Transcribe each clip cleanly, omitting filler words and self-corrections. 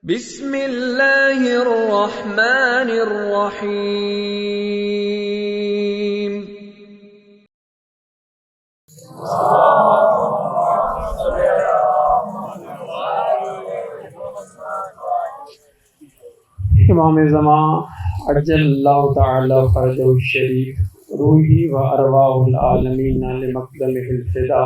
بسم اللہ الرحمن الرحیم۔ امام زمان عجل اللہ تعالی فرجہ الشریف روحی و ارواح العالمین لمقدمہ الفدا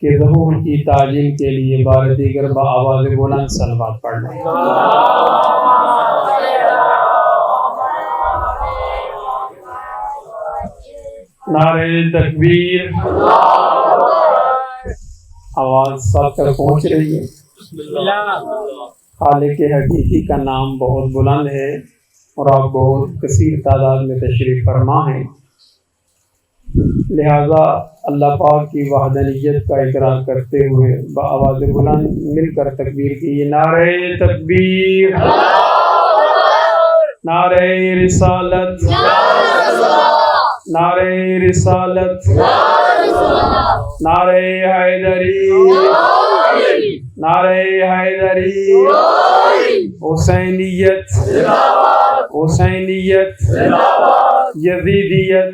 کے ظہور کی تعجیل کے لیے بار دیگر بآواز بلند صلوات پڑھ لیں۔ نعرہ تکبیر، آواز سب تک پہنچ رہی ہے۔ خالق حقیقی کا نام بہت بلند ہے اور آپ بہت کثیر تعداد میں تشریف فرما ہیں، لہذا اللہ پاک کی وحدانیت کا اقرار کرتے ہوئے بآواز بلند مل کر تکبیر کی۔ نعرہ تکبیر، نعرہ رسالت، نعرہ رسالت، نعرہ حیدری، نعرہ حیدری، حسینیت، حسینیت، یزیدیت،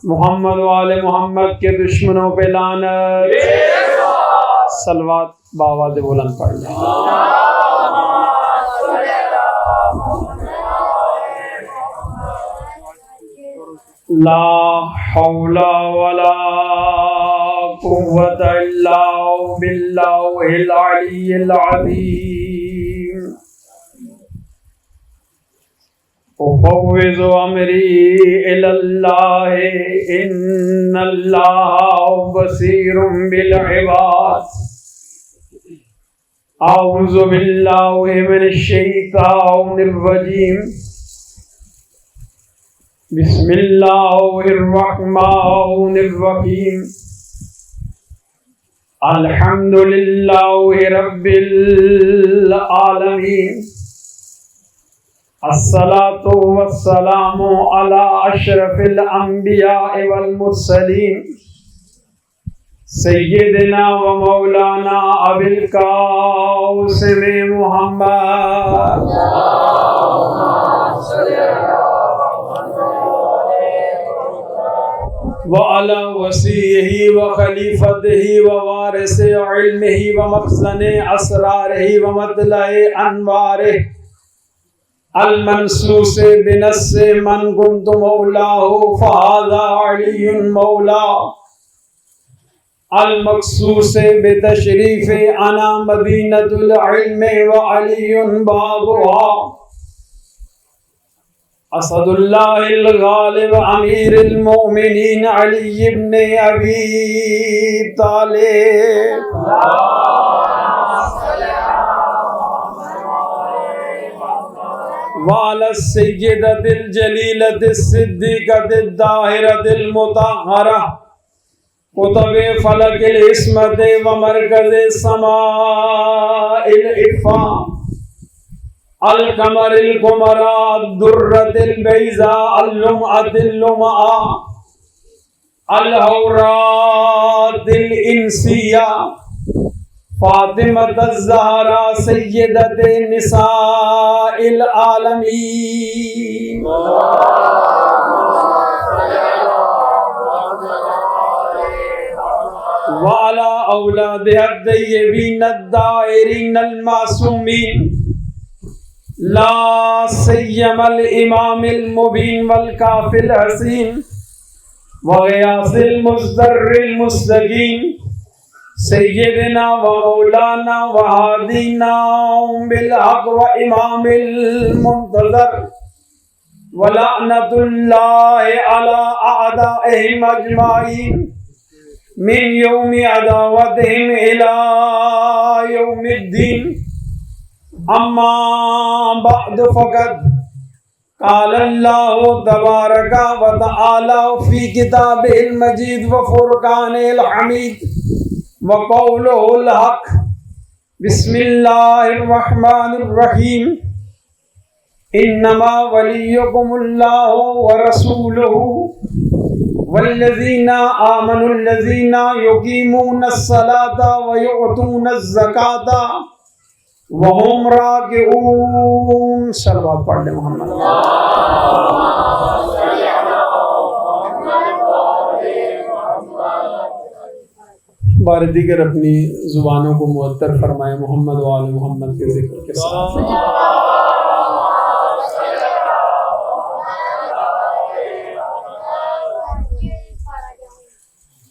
محمد و آل محمد کے دشمنوں پہ لعنت۔ صلوات بآواز بلند پڑھ لیں۔ لا حول ولا قوة الا باللہ العلی العظیم۔ افوض امری الی اللہ ان اللہ بصیر بالعباد۔ اعوذ باللہ من الشیطان الرجیم، بسم اللہ الرحمن الرحیم۔ الحمد للہ رب العالمین، الصلاۃ والسلام علی اشرف الانبیاء والمرسلین، سیدنا و مولانا ابی القاسم محمد وعلى وصیہ و خلیفتہ و وارث علمہ و مخزن اسرارہ و مطلع انوارہ، المنصوص بنص من كنت مولاه فهذا علي مولا، المخصوص بتشریف انا مدینۃ العلم وعلی بابها، اسد اللہ الغالب امیر المؤمنین علی بن ابی طالب، وعلى السیدۃ الجلیلۃ الصدیقۃ الطاہرۃ المطہرہ، قطب فلک العصمت ومرکز سماء العفا، القمر القمراء الدرة البيضاء اللمعة اللمعاء، الحوراء الإنسية، فاطمة الزهراء سيدة نساء العالمين، وعلى أولادها الطيبين الطاهرين المعصومين، لا سيما الإمام المبين والكافي الحسين وغياث المزدر المستقيم، سيدنا ومولانا وهادينا بالحق وإمام المنتظر، ولعنة الله على أعدائهم أجمعين من يوم عداوتهم إلى يوم الدين، اما بعد فقد قال اللہ تبارک و تعالی فی کتابہ المجید وفرقانہ الحمید وقولہ الحق، بسم اللہ الرحمن الرحیم، انما ولیکم اللہ ورسولہ والذین آمنوا الذین یقیمون الصلاة ویؤتون الزکاة وہم راکعون. صلوات پڑھ لیں محمد. بار دیگر اپنی زبانوں کو معطر فرمائے محمد و آل محمد کے ذکر کے ساتھ.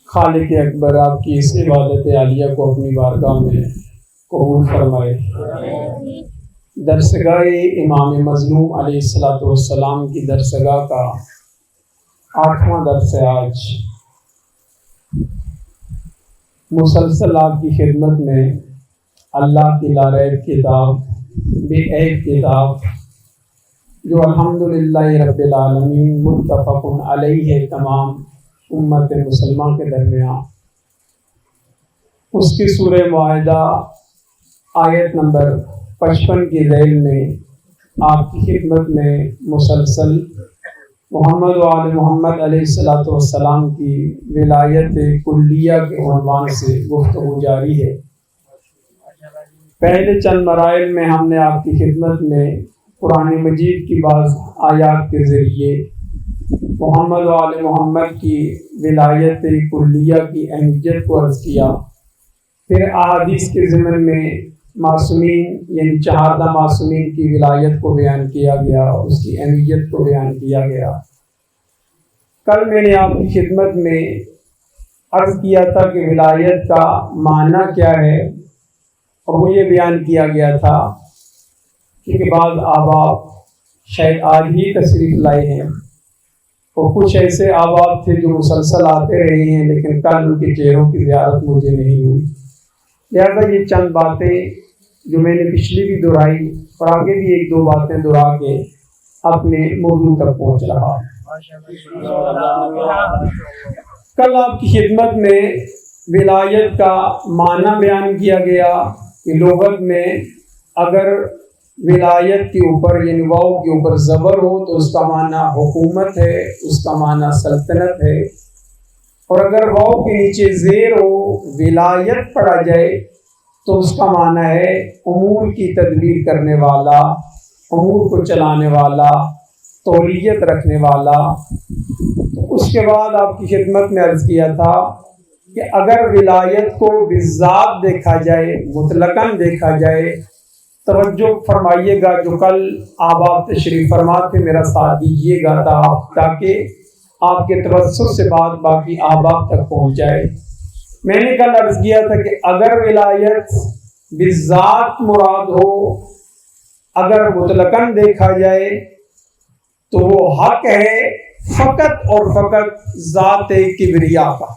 خالق اکبر آپ کی اس عبادت عالیہ کو اپنی بارگاہ میں قبول فرمائے. درسگاہ امام مظلوم علیہ السلام کی درسگاہ کا 8واں درس ہے آج. مسلسل آپ کی خدمت میں اللہ کی لاریب کتاب، بے عیب کتاب، جو الحمدللہ رب العالمین متفق علیہ ہے تمام امت مسلمہ کے درمیان، اس کی سورہ معاہدہ آیت نمبر 55 کی ذیل میں آپ کی خدمت میں مسلسل محمد و آل محمد علیہ السلام کی ولایت کلیہ کے عنوان سے گفتگو جاری ہے. پہلے چند مراحل میں ہم نے آپ کی خدمت میں قرآن مجید کی بعض آیات کے ذریعے محمد و آل محمد کی ولایت کلیہ کی اہمیت کو عرض کیا. پھر احادیث کے ضمن میں معصومین یعنی چہاردہ معصومین کی ولایت کو بیان کیا گیا، اس کی اہمیت کو بیان کیا گیا. کل میں نے آپ کی خدمت میں عرض کیا تھا کہ ولایت کا معنی کیا ہے، اور وہ یہ بیان کیا گیا تھا کہ بعض احباب شاید آج ہی تشریف لائے ہیں، اور کچھ ایسے احباب تھے جو مسلسل آتے رہے ہیں لیکن کل ان کے چہروں کی زیارت مجھے نہیں ہوئی. لہٰذا یہ چند باتیں جو میں نے پچھلی بھی دہرائی اور آگے بھی ایک دو باتیں دہرا کے اپنے موضوع تک پہنچ رہا. کل آپ کی خدمت میں ولایت کا معنی بیان کیا گیا کہ لغت میں اگر ولایت کے اوپر یعنی واو کے اوپر زبر ہو تو اس کا معنی حکومت ہے، اس کا معنی سلطنت ہے، اور اگر واو کے نیچے زیر ہو ولایت پڑھا جائے تو اس کا معنی ہے امور کی تدبیر کرنے والا، امور کو چلانے والا، تولیت رکھنے والا. اس کے بعد آپ کی خدمت میں عرض کیا تھا کہ اگر ولایت کو بالذات دیکھا جائے، مطلقاً دیکھا جائے، توجہ فرمائیے گا جو کل احباب تشریف فرما کے میرا ساتھ دیجیے گا تاکہ آپ کے توسط سے بات باقی احباب تک پہنچ جائے. میں نے کل عرض کیا تھا کہ اگر ولایت بالذات مراد ہو، اگر مطلقاً دیکھا جائے تو وہ حق ہے فقط اور فقط ذات کبریا کا.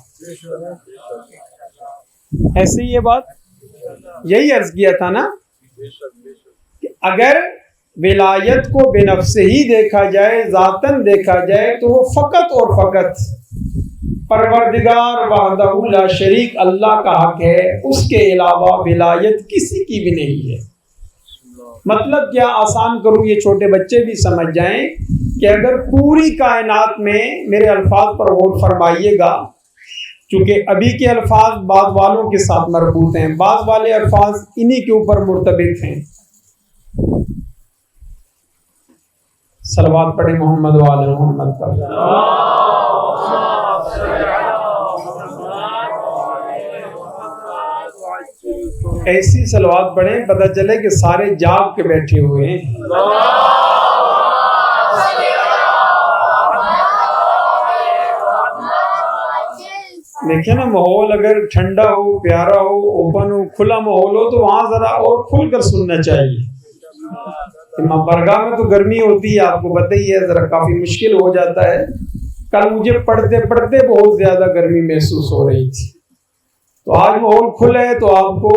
ایسے یہ بات یہی عرض کیا تھا نا کہ اگر ولایت کو بے نفس ہی دیکھا جائے، ذاتاً دیکھا جائے تو وہ فقط اور فقط پروردگار وحدہ لا شریک اللہ کا حق ہے، اس کے علاوہ ولایت کسی کی بھی نہیں ہے. مطلب کیا آسان کروں یہ چھوٹے بچے بھی سمجھ جائیں کہ اگر پوری کائنات میں میرے الفاظ پر غور فرمائیے گا، چونکہ ابھی کے الفاظ بعض والوں کے ساتھ مربوط ہیں، بعض والے الفاظ انہی کے اوپر مرتبط ہیں. صلوات پڑھیں محمد و آل محمد پر. ایسی صلوات پڑھیں پتہ چلے کہ سارے جاگ کے بیٹھے ہوئے ہیں. دیکھیں نا، ماحول اگر ٹھنڈا ہو، پیارا ہو، اوپن ہو، کھلا ماحول ہو تو وہاں ذرا اور کھل کر سننا چاہیے. برگاہ میں تو گرمی ہوتی ہے، آپ کو پتہ ہی ہے، ذرا کافی مشکل ہو جاتا ہے. کل مجھے پڑھتے پڑھتے بہت زیادہ گرمی محسوس ہو رہی تھی، تو آج ماحول کھلا ہے تو آپ کو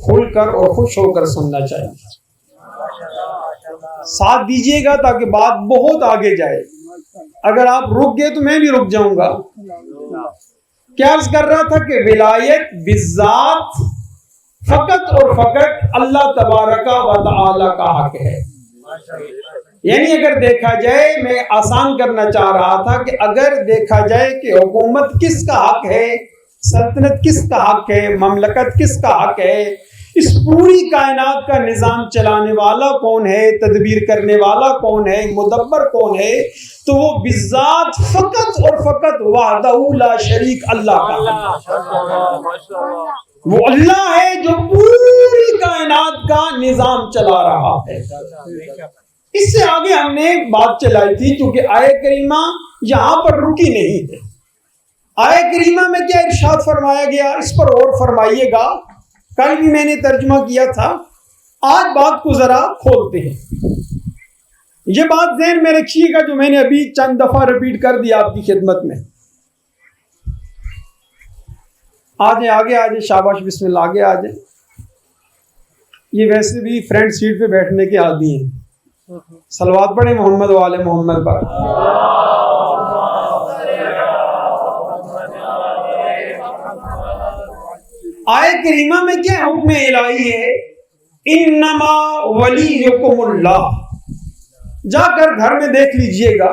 کھل کر اور خوش ہو کر سننا چاہیے. ساتھ دیجیے گا تاکہ بات بہت آگے جائے. اگر آپ رک گئے تو میں بھی رک جاؤں گا. کیا عرض کر رہا تھا کہ ولایت بالذات فقط اور فقط اللہ تبارک و تعالی کا حق ہے. یعنی اگر دیکھا جائے، میں آسان کرنا چاہ رہا تھا کہ اگر دیکھا جائے کہ حکومت کس کا حق ہے، سلطنت کس کا حق ہے، مملکت کس کا حق ہے، اس پوری کائنات کا نظام چلانے والا کون ہے، تدبیر کرنے والا کون ہے، مدبر کون ہے؟ تو وہ بذات فقط اور فقط وحدہ لا شریک اللہ کا، وہ اللہ ہے جو پوری کائنات کا نظام چلا رہا ہے۔ اس سے آگے ہم نے بات چلائی تھی، کیونکہ آیت کریمہ یہاں پر رکی نہیں ہے۔ آیت کریمہ میں کیا ارشاد فرمایا گیا، اس پر غور فرمائیے گا۔ کل بھی میں نے ترجمہ کیا تھا، آج بات کو ذرا کھولتے ہیں۔ یہ بات ذہن میں رکھیے گا جو میں نے ابھی چند دفعہ ریپیٹ کر دیا آپ کی خدمت میں۔ آگے آجے شاباش، بسم اللہ، آگے آجے۔ یہ ویسے بھی فرنٹ سیٹ پہ بیٹھنے کے عادی ہیں۔ صلوات پڑھیں محمد والے محمد پر۔ آیت کریمہ میں کیا حکم الہی ہے؟ انما ولیکم اللہ۔ جا کر گھر میں دیکھ لیجئے گا،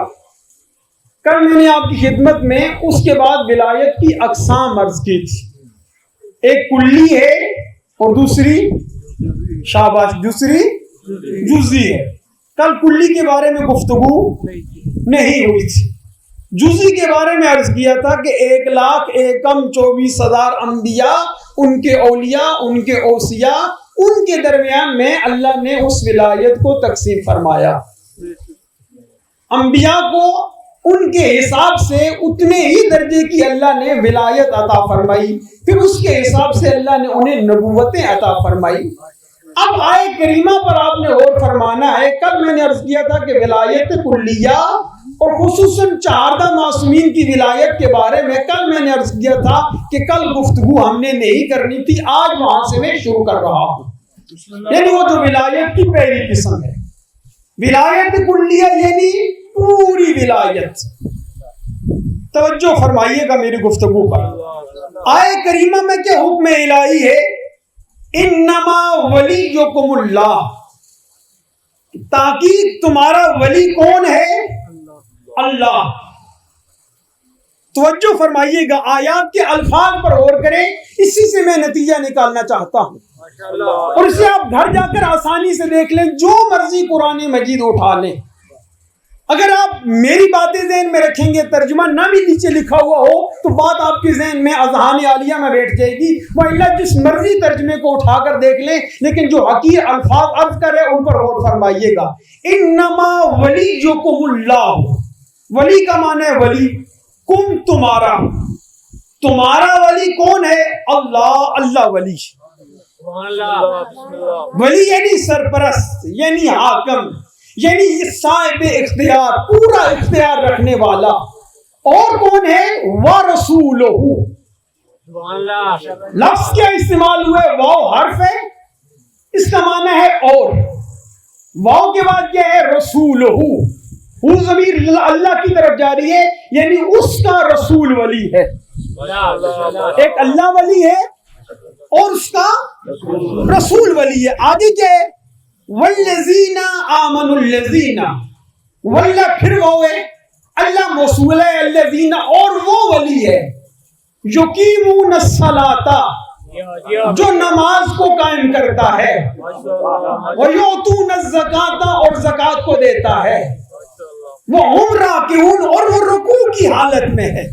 کل میں نے آپ کی خدمت میں اس کے بعد ولایت کی اقسام عرض کی تھی۔ ایک کلی ہے اور دوسری شاباش دوسری جزئی ہے۔ کل کلی کے بارے میں گفتگو نہیں ہوئی تھی، جزئی کے بارے میں عرض کیا تھا کہ 1,24,000 انبیاء، ان کے اولیاء، ان کے اوصیاء، ان کے درمیان میں اللہ نے اس ولایت کو تقسیم فرمایا۔ انبیاء کو ان کے حساب سے اتنے ہی درجے کی اللہ نے ولایت عطا فرمائی، پھر اس کے حساب سے اللہ نے انہیں نبوتیں عطا فرمائی۔ اب آیت کریمہ پر آپ نے غور فرمانا ہے۔ کل میں نے عرض کیا تھا کہ ولایت کلیہ اور خصوصاً 14 معصومین کی ولایت کے بارے میں کل میں نے عرض کیا تھا کہ کل گفتگو ہم نے نہیں کرنی تھی، آج وہاں سے میں شروع کر رہا ہوں۔ یعنی وہ جو ولایت کی پہلی قسم ہے، ولایت کلیہ یعنی پوری ولایت۔ توجہ فرمائیے گا میری گفتگو پر۔ آیت کریمہ میں کیا حکم الہی ہے؟ انما ولیکم اللہ، تاکہ تمہارا ولی کون ہے؟ اللہ۔ توجہ فرمائیے گا، آیات کے الفاظ پر غور کریں، اسی سے میں نتیجہ نکالنا چاہتا ہوں، اور اسے آپ گھر جا کر آسانی سے دیکھ لیں، جو مرضی قرآن مجید اٹھا لیں۔ اگر آپ میری باتیں ذہن میں رکھیں گے، ترجمہ نہ بھی نیچے لکھا ہوا ہو تو بات آپ کے ذہن میں اذہان عالیہ میں بیٹھ جائے گی، وإلا جس مرضی ترجمے کو اٹھا کر دیکھ لیں، لیکن جو حقیر الفاظ عرض کرے ان پر غور فرمائیے گا۔ انما ولیکم اللہ، ولی کا معنی ہے ولی، کم تمہارا، تمہارا ولی کون ہے؟ اللہ، اللہ ولی۔ ولی یعنی سرپرست، یعنی حاکم، یعنی صاحب اختیار، پورا اختیار رکھنے والا۔ اور کون ہے؟ وَرَسُولُهُ۔ لفظ کیا استعمال ہوئے؟ واو حرف ہے، اس کا معنی ہے اور۔ واو کے بعد کیا ہے؟ رسولہ۔ وہ ضمیر اللہ کی طرف جاری ہے، یعنی اس کا رسول ولی ہے۔ ایک اللہ ولی ہے اور اس کا رسول ولی ہے۔ آگے کیا ہے؟ والذین آمنوا، الذین، واللہ پھر وہ ہے، اللہ موصول ہے، الذین، اور وہ ولی ہے یقیمون الصلاۃ، جو نماز کو قائم کرتا ہے، ویؤتون الزکاۃ، اور زکات کو دیتا ہے، وہم راکعون، اور وہ رکوع کی حالت میں ہے۔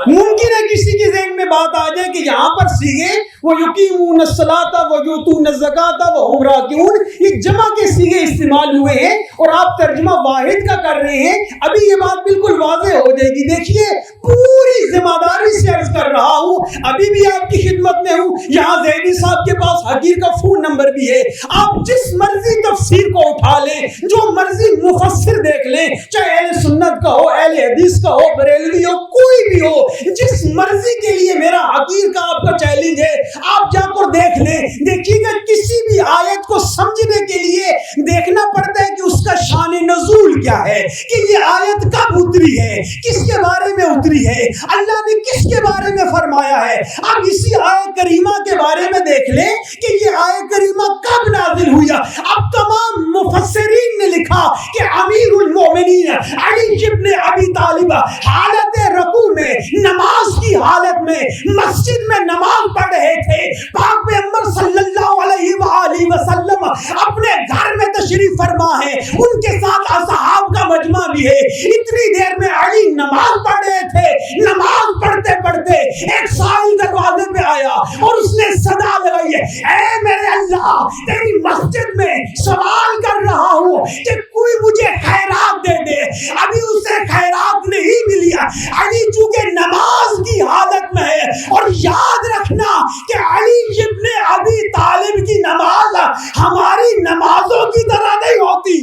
ممکن ہے کسی کے ذہن میں بات آ جائے کہ یہاں پر سیغے وہ یقیمون الصلاۃ ویؤتون الزکاۃ وہم راکعون، یہ جمع کے سیغے استعمال ہوئے ہیں اور آپ ترجمہ واحد کا کر رہے ہیں۔ ابھی یہ بات بالکل واضح ہو جائے گی۔ دیکھیے، پوری ذمہ داری سے عرض کر رہا ہوں، ابھی بھی آپ کی خدمت میں ہوں۔ یہاں زیدی صاحب کے پاس حقیر کا فون نمبر بھی ہے، آپ جس مرضی تفسیر کو اٹھا لیں، جو مرضی مفسر دیکھ لیں، چاہے اہل سنت کا ہو، اہل حدیث کا ہو، بریلوی ہو، کوئی بھی ہو، جس مرضی کے لیے میرا حقیر کا آپ کا چیلنج ہے، آپ جا کر دیکھ لیں۔ دیکھیے گا کسی بھی آیت کو سمجھنے کے لیے دیکھنا پڑتا ہے کہ اس کا شان نزول کیا ہے، کہ یہ آیت کب اتری ہے، کس کے بارے میں اتری ہے، اللہ نے کس کے بارے میں فرمایا ہے۔ اب اسی آیت کریمہ کے بارے میں دیکھ لیں کہ یہ آیت کریمہ کب نازل ہوئی۔ اب تمام مفسرین نے لکھا کہ امیر المومنین علی ابن ابی طالب حالت رکوع میں، نماز کی حالت میں مسجد میں نماز پڑھ رہے تھے. پاک پیغمبر صلی اللہ علیہ وآلہ وسلم اپنے گھر میں تشریف فرما ہے, ان کے ساتھ اصحاب کا مجمع بھی ہے. اتنی دیر میں علی نماز پڑھ رہے تھے. نماز پڑھتے پڑھتے ایک سائل دروازے پہ آیا اور اس نے صدا لگائی ہے, اے میرے اللہ, تیری مسجد میں سوال کر رہا ہوں کہ کوئی مجھے خیرات دے دے. ابھی اسے خیرات نہیں ملی. علی چونکہ نماز کی حالت میں ہے, اور یاد رکھنا کہ علی ابن ابی طالب کی نماز ہماری نمازوں کی طرح نہیں ہوتی.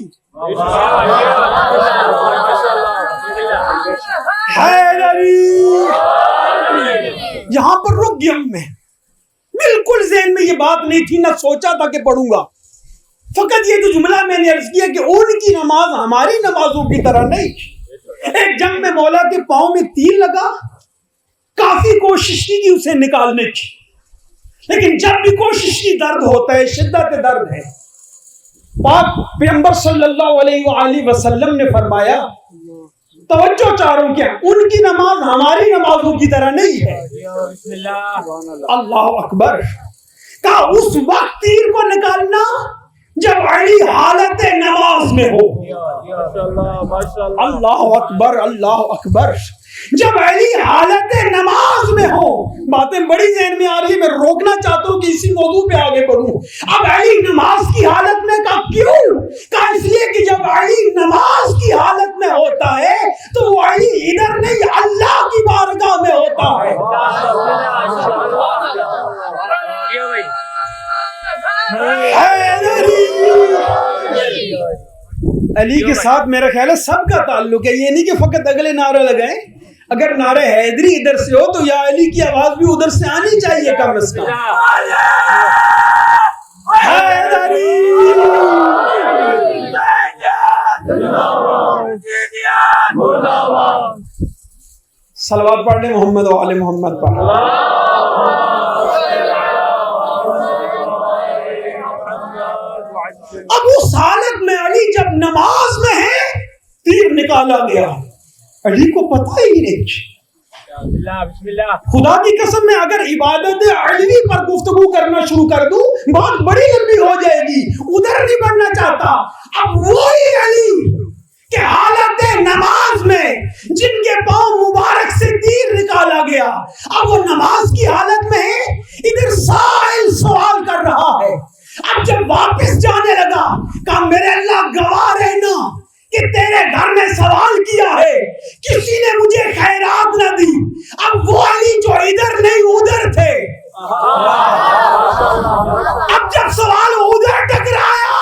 یہاں پر رک گیا میں, بالکل ذہن میں یہ بات نہیں تھی, نہ سوچا تھا کہ پڑھوں گا. فقط یہ جو جملہ میں نے عرض کیا کہ ان کی نماز ہماری نمازوں کی طرح نہیں. ایک جنگ میں مولا کے پاؤں میں تیر لگا, کافی کوشش کی کہ اسے نکالنے کی, لیکن جب بھی کوشش کی درد ہوتا ہے, شدت درد ہے. پاک پیغمبر صلی اللہ علیہ وآلہ وسلم نے فرمایا, توجہ چاروں کیا, ان کی نماز ہماری نمازوں کی طرح نہیں ہے. اللہ اکبر. کہا اس وقت تیر کو نکالنا جب علی حالت نماز میں ہو. اللہ اکبر, اللہ اکبر. جب علی حالت نماز میں ہو. باتیں بڑی ذہن میں آ رہی ہے, میں روکنا چاہتا ہوں کہ اسی موضوع پہ آگے بڑھوں. اب علی نماز کی حالت میں, کہا کیوں؟ کہا اس لیے کہ جب علی نماز کی حالت میں ہوتا ہے تو وہ علی ادھر نہیں, اللہ کی بارگاہ میں ہوتا ہے. علی کے ساتھ میرا خیال ہے سب کا تعلق ہے. یہ نہیں کہ فقط اگلے نعرے لگائیں. اگر نعرہ حیدری ادھر سے ہو تو یا علی کی آواز بھی ادھر سے آنی چاہیے کم از کم. صلوات پڑھنے محمد و آل محمد پڑھنے. اب اس حالت میں علی جب نماز میں ہے, تیر نکالا گیا. علی کو پتہ ہی نہیں. خدا کی قسم میں اگر عبادت علوی پر گفتگو کرنا شروع کر دوں بات بڑی لمبی ہو جائے گی, ادھر نہیں بڑھنا چاہتا. اب وہی علی کہ حالت نماز میں جن کے پاؤں مبارک سے تیر نکالا گیا, اب وہ نماز کی حالت میں ہے, ادھر سائل سوال کر رہا ہے. اب جب واپس جانے لگا, کہا میرے اللہ گواہ رہنا کہ تیرے گھر میں سوال کیا ہے, کسی نے مجھے خیرات نہ دی. اب وہ علی جو ادھر نہیں ادھر تھے. اب جب سوال ادھر ٹکرایا,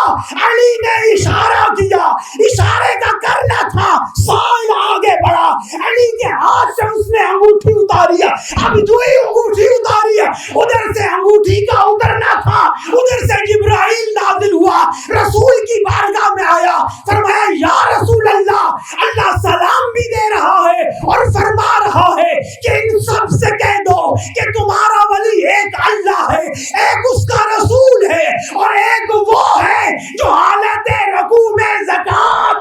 علی نے اشارہ کیا, اشارے کا کرنا تھا, سائل آگے بڑھا, علی کے ہاتھ سے اس نے انگوٹھی اتاری. اب جو ہی انگوٹھی اتاری, ادھر سے انگوٹھی کا اترنا تھا, ادھر سے جبرائیل نازل ہوا, رسول کی بارگاہ میں آیا, فرمایا یا رسول اللہ, اللہ سلام بھی دے رہا ہے اور فرما رہا ہے کہ ان سب سے کہہ دو کہ تمہارا ولی ایک اللہ ہے, ایک اس کا رسول ہے, اور ایک وہ ہے جو حالت رکوع میں زکات.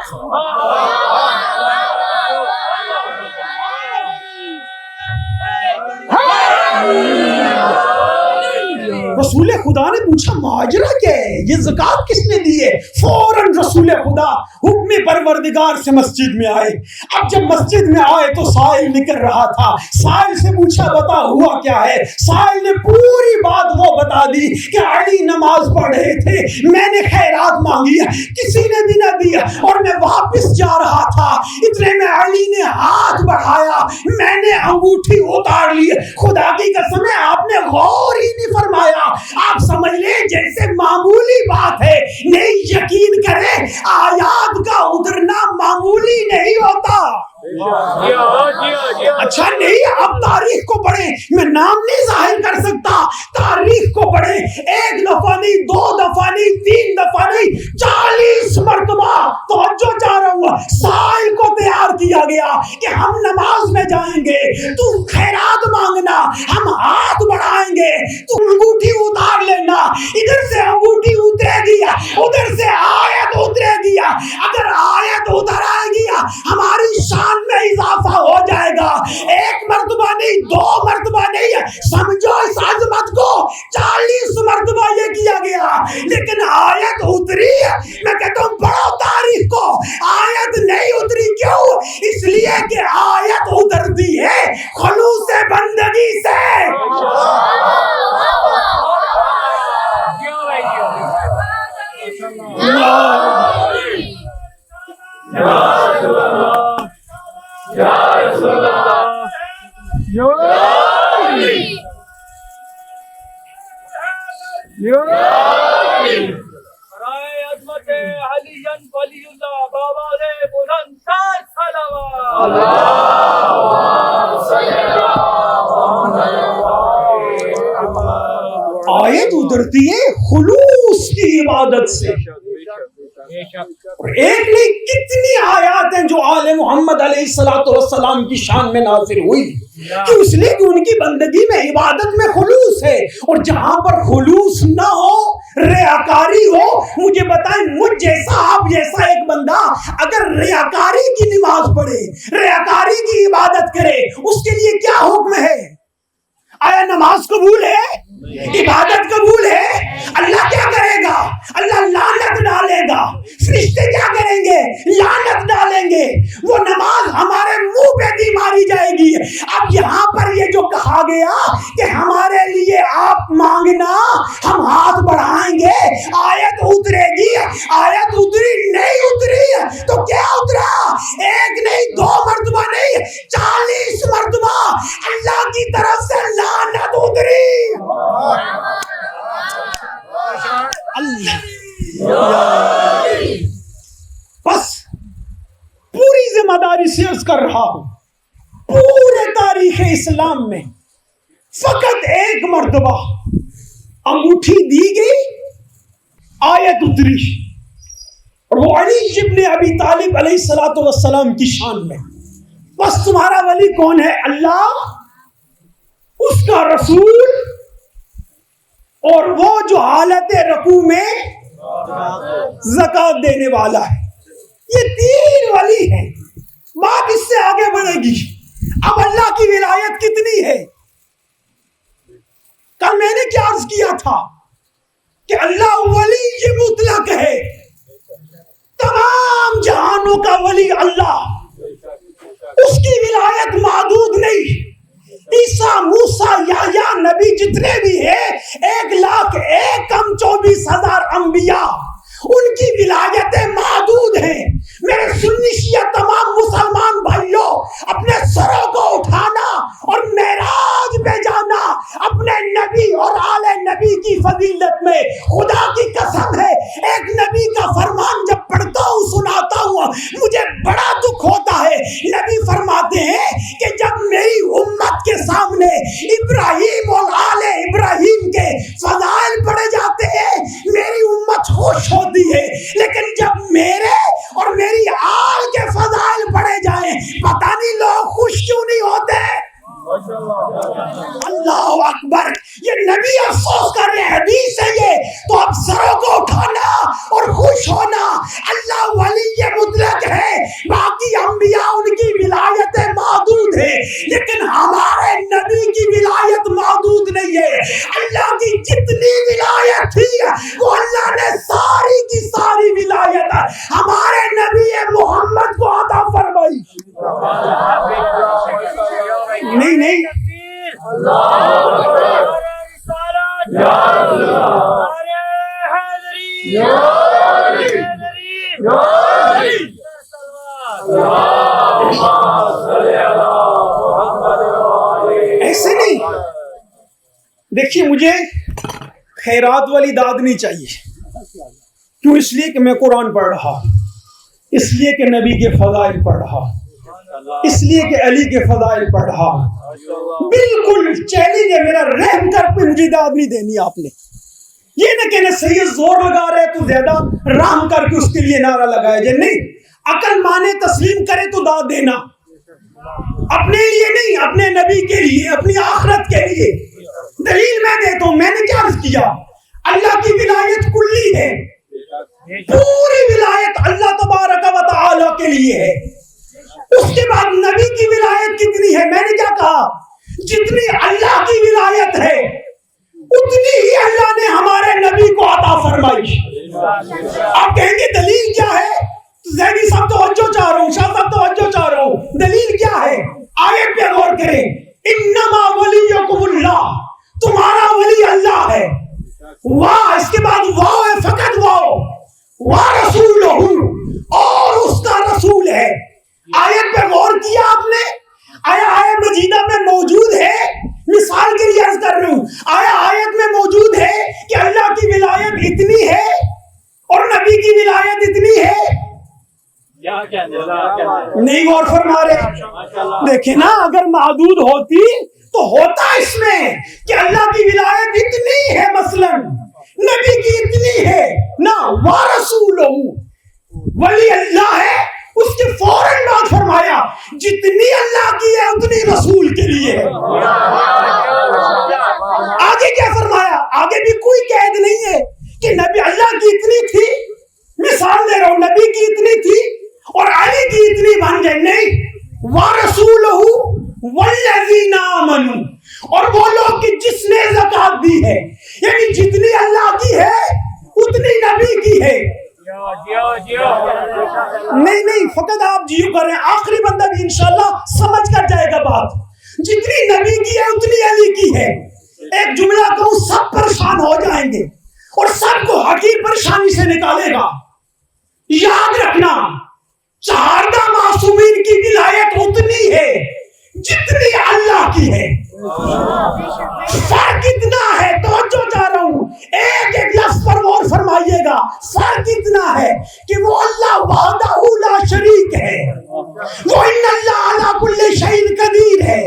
رسول خدا نے پوچھا ماجرا کیا ہے, یہ زکات کس نے دی ہے؟ فوراً رسول خدا حکم پروردگار سے مسجد میں آئے. اب جب مسجد میں آئے تو سائل نکل رہا تھا. سائل سے پوچھا بتا ہوا کیا ہے؟ سائل نے پوری بات وہ بتا دی کہ علی نماز پڑھ رہے تھے, میں نے خیرات مانگی, کسی نے بھی نہ دیا, اور میں واپس جا رہا تھا, اتنے میں علی نے ہاتھ بڑھایا, میں نے انگوٹھی اتار لی. خدا کی قسم ہے آپ نے غور ہی نہیں فرمایا. آپ سمجھ لیں جیسے معمولی بات ہے. نہیں یقین کریں, آیات کا اترنا معمولی نہیں ہوتا. اچھا نہیں, اب تاریخ کو پڑھیں, میں نام نہیں ظاہر کر سکتا, تاریخ کو پڑھیں, ایک دفعہ نہیں, دو دفعہ نہیں, تین دفعہ نہیں, 40 مرتبہ توجہ چاہ رہا ہوں, سائل کو تیار کیا گیا کہ ہم نماز میں جائیں گے, تو خیرات مانگنا, ہم ہاتھ بڑھائیں گے, تو انگوٹھی اتار لینا. ادھر سے انگوٹھی اترے گی, ادھر سے آیت اترے گی, اگر آیت اتر آئے گی ہماری شان میں اضافہ ہو جائے گا. ایک مرتبہ نہیں, دو مرتبہ نہیں, سمجھو اس عظمت کو 40 مرتبہ یہ کیا گیا، لیکن آیت اتری، میں کہتا ہوں پڑھو تاریخ کو، آیت نہیں اتری، کیوں؟ اس لیے کہ آیت اترتی ہے خلوص بندگی سے۔ آیت اترتی ہے خلوص کی عبادت سے، اور ایک نہیں کتنی آیات ہیں جو آل محمد علیہ السلام کی شان میں نازل ہوئی، کہ اس لیے کہ ان کی بندگی میں عبادت میں خلوص ہے، اور جہاں پر خلوص نہ ہو، ریاکاری ہو، مجھے بتائیں مجھ جیسا آپ جیسا ایک بندہ اگر ریاکاری کی نماز پڑھے، ریاکاری کی عبادت کرے، اس کے لیے کیا حکم ہے؟ آیا نماز قبول ہے؟ عبادت قبول ہے؟ اللہ کیا کرے گا؟ اللہ لعنت ڈالے گا، فرشتے کیا کریں گے؟ لعنت ڈالیں گے، وہ نماز ہمارے منہ پہ بھی ماری جائے گی۔ اب یہاں پر یہ جو کہا گیا کہ ہمارے لیے آپ مانگنا، ہم ہاتھ بڑھائیں گے، آیت اترے گی، آیت اتری نہیں اتری تو کیا اترا؟ ایک نہیں، 2 مرتبہ نہیں، 40 مرتبہ اللہ کی طرف سے لعنت اتری۔ اللہ بس پوری ذمہ داری سے عرض کر رہا ہوں، پورے تاریخ اسلام میں فقط ایک مرتبہ انگوٹھی دی گئی، آیت اتری، اور وہ علی ابن ابی طالب علیہ السلام کی شان میں۔ بس تمہارا ولی کون ہے؟ اللہ، اس کا رسول، اور وہ جو حالت رکوع میں زکات دینے والا ہے۔ یہ 3 ولی ہیں، بات اس سے آگے بڑھے گی۔ اب اللہ کی ولایت کتنی ہے؟ کل میں نے کیا عرض کیا تھا کہ اللہ ولی مطلق ہے، تمام جہانوں کا ولی اللہ، اس کی ولایت محدود نہیں۔ عیسیٰ، موسیٰ، یحییٰ، نبی جتنے بھی ہیں، 1,01,24,000 انبیاء، ان کی ولایتیں محدود ہیں۔ میرے سنی شیعہ تمام مسلمان بھائیوں، اپنے سروں کو اٹھانا اور معراج پہ جانا اپنے نبی اور آل نبی کی فضیلت میں، خدا کی قسم ہے، ایک نبی کا فرمان جب پڑھتا ہوں، سناتا ہوں، مجھے بڑا دکھ ہوتا ہے۔ نبی فرماتے ہیں کہ جب میری امت کے سامنے ابراہیم اور آل ابراہیم کے فضائل پڑھے جاتے ہیں، میری امت خوش ہوتی ہے، لیکن جب میرے اور میری آل کے فضائل پڑھے جائیں، پتہ نہیں لوگ خوش کیوں نہیں ہوتے۔ اللہ اکبر، یہ نبی افسوس کر رہے ہیں، حدیث ہے یہ، تو اب سروں کو اٹھانا اور خوش ہونا۔ اللہ ولی مطلق ہے، باقی انبیاء ان کی ولایتیں محدود ہے، لیکن ہمارے نبی کی ولایت محدود نہیں ہے۔ اللہ کی جتنی ولایت تھی وہ اللہ نے ساری کی ساری ولایت ہمارے نبی محمد کو عطا فرمائی۔ نہیں ایسے نہیں، دیکھیے مجھے خیرات والی داد نہیں چاہیے، کیوں؟ اس لیے کہ میں قرآن پڑھ رہا، اس لیے کہ نبی کے فضائل پڑھ رہا، اس لیے کہ علی کے فضائل پڑھ رہا۔ بالکل چیلنج ہے میرا، رحم کر کے مجھے داد نہیں دینی آپ نے۔ یہ نہ کہنا سید زور لگا رہے تو زیادہ رحم کر کے اس کے لیے نعرہ لگایا جائے، نہیں، عقل مانے تسلیم کرے تو داد دینا، اپنے لیے نہیں، اپنے نبی کے لیے، اپنی آخرت کے لیے۔ دلیل میں دیتا ہوں، میں نے کیا عرض کیا؟ اللہ کی ولایت کلی ہے، پوری ولایت اللہ تبارک و تعالی کے لیے ہے۔ اس کے بعد نبی کی ولایت کتنی ہے؟ میں نے کیا کہا؟ جتنی اللہ کی ولایت ہے اتنی ہی اللہ نے ہمارے نبی کو عطا فرمائی. آپ کہیں گے دلیل کیا ہے؟ زیدی صاحب توجہ چاہ رہا ہوں، شاہ صاحب توجہ چاہ رہا ہوں. دلیل کیا ہے؟ آیت پہ غور کریں. انما ولیکم اللہ، تمہارا ولی اللہ ہے. واہ، اس کے بعد واو ہے، فقط واو. وَرَسُولُهُ، اور اس کا رسول ہے. آیت پہ غور کیا آپ نے؟ آیا آیت مجیدہ میں موجود ہے؟ مثال کے لیے عرض کر رہا ہوں، آیا آیت میں موجود ہے کہ اللہ کی ولایت اتنی ہے اور نبی کی ولایت اتنی ہے؟ نہیں غور فرما رہے. دیکھیں نا، اگر محدود ہوتی تو ہوتا اس میں کہ اللہ کی ولایت اتنی ہے، مثلا نبی کی اتنی ہے نا. وَرَسُولُهُ، ولی اللہ ہے. اس کے فوراً بعد فرمایا جتنی اللہ کی ہے اتنی رسول کے لیے ہے. آگے کیا فرمایا؟ آگے بھی کوئی قید نہیں ہے کہ نبی اللہ کی اتنی تھی، مثال دے رہا ہوں، نبی کی اتنی تھی اور علی کی اتنی بن جائے. نہیں، وَرَسُولُهُ وَالَّذِينَ آمَنُوا، اور وہ لوگ کہ جس نے زکات دی ہے، یعنی جتنی اللہ کی ہے اتنی نبی کی ہے. نہیں، فقط آپ جیو کریں، آخری بندہ بھی انشاءاللہ سمجھ کر جائے گا بات. جتنی نبی کی ہے اتنی علی کی ہے. ایک جملہ کہوں، سب پریشان ہو جائیں گے اور سب کو حقیقی پریشانی سے نکالے گا. یاد رکھنا، چہاردہ معصومین کی ولایت اتنی ہے جتنی اللہ کی ہے. فرق اتنا ہے، توجہ چاہ رہا ہوں، ایک ایک لفظ پر غور فرمائیے گا. فرق اتنا ہے کہ وہ اللہ وحدہ لا شریک ہے، وہ ان اللہ علی کل شیء قدیر ہے.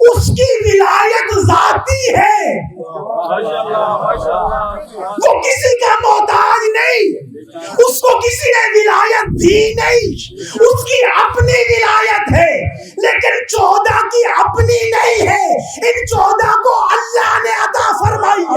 اس کی ولایت ذاتی ہے، وہ کسی کا محتاج نہیں، اس کو کسی نے ولایت دی نہیں. اس کی اپنی ولایت ہے، لیکن 14 کی اپنی نہیں ہے. ان 14 کو اللہ نے عطا فرمائی ہے.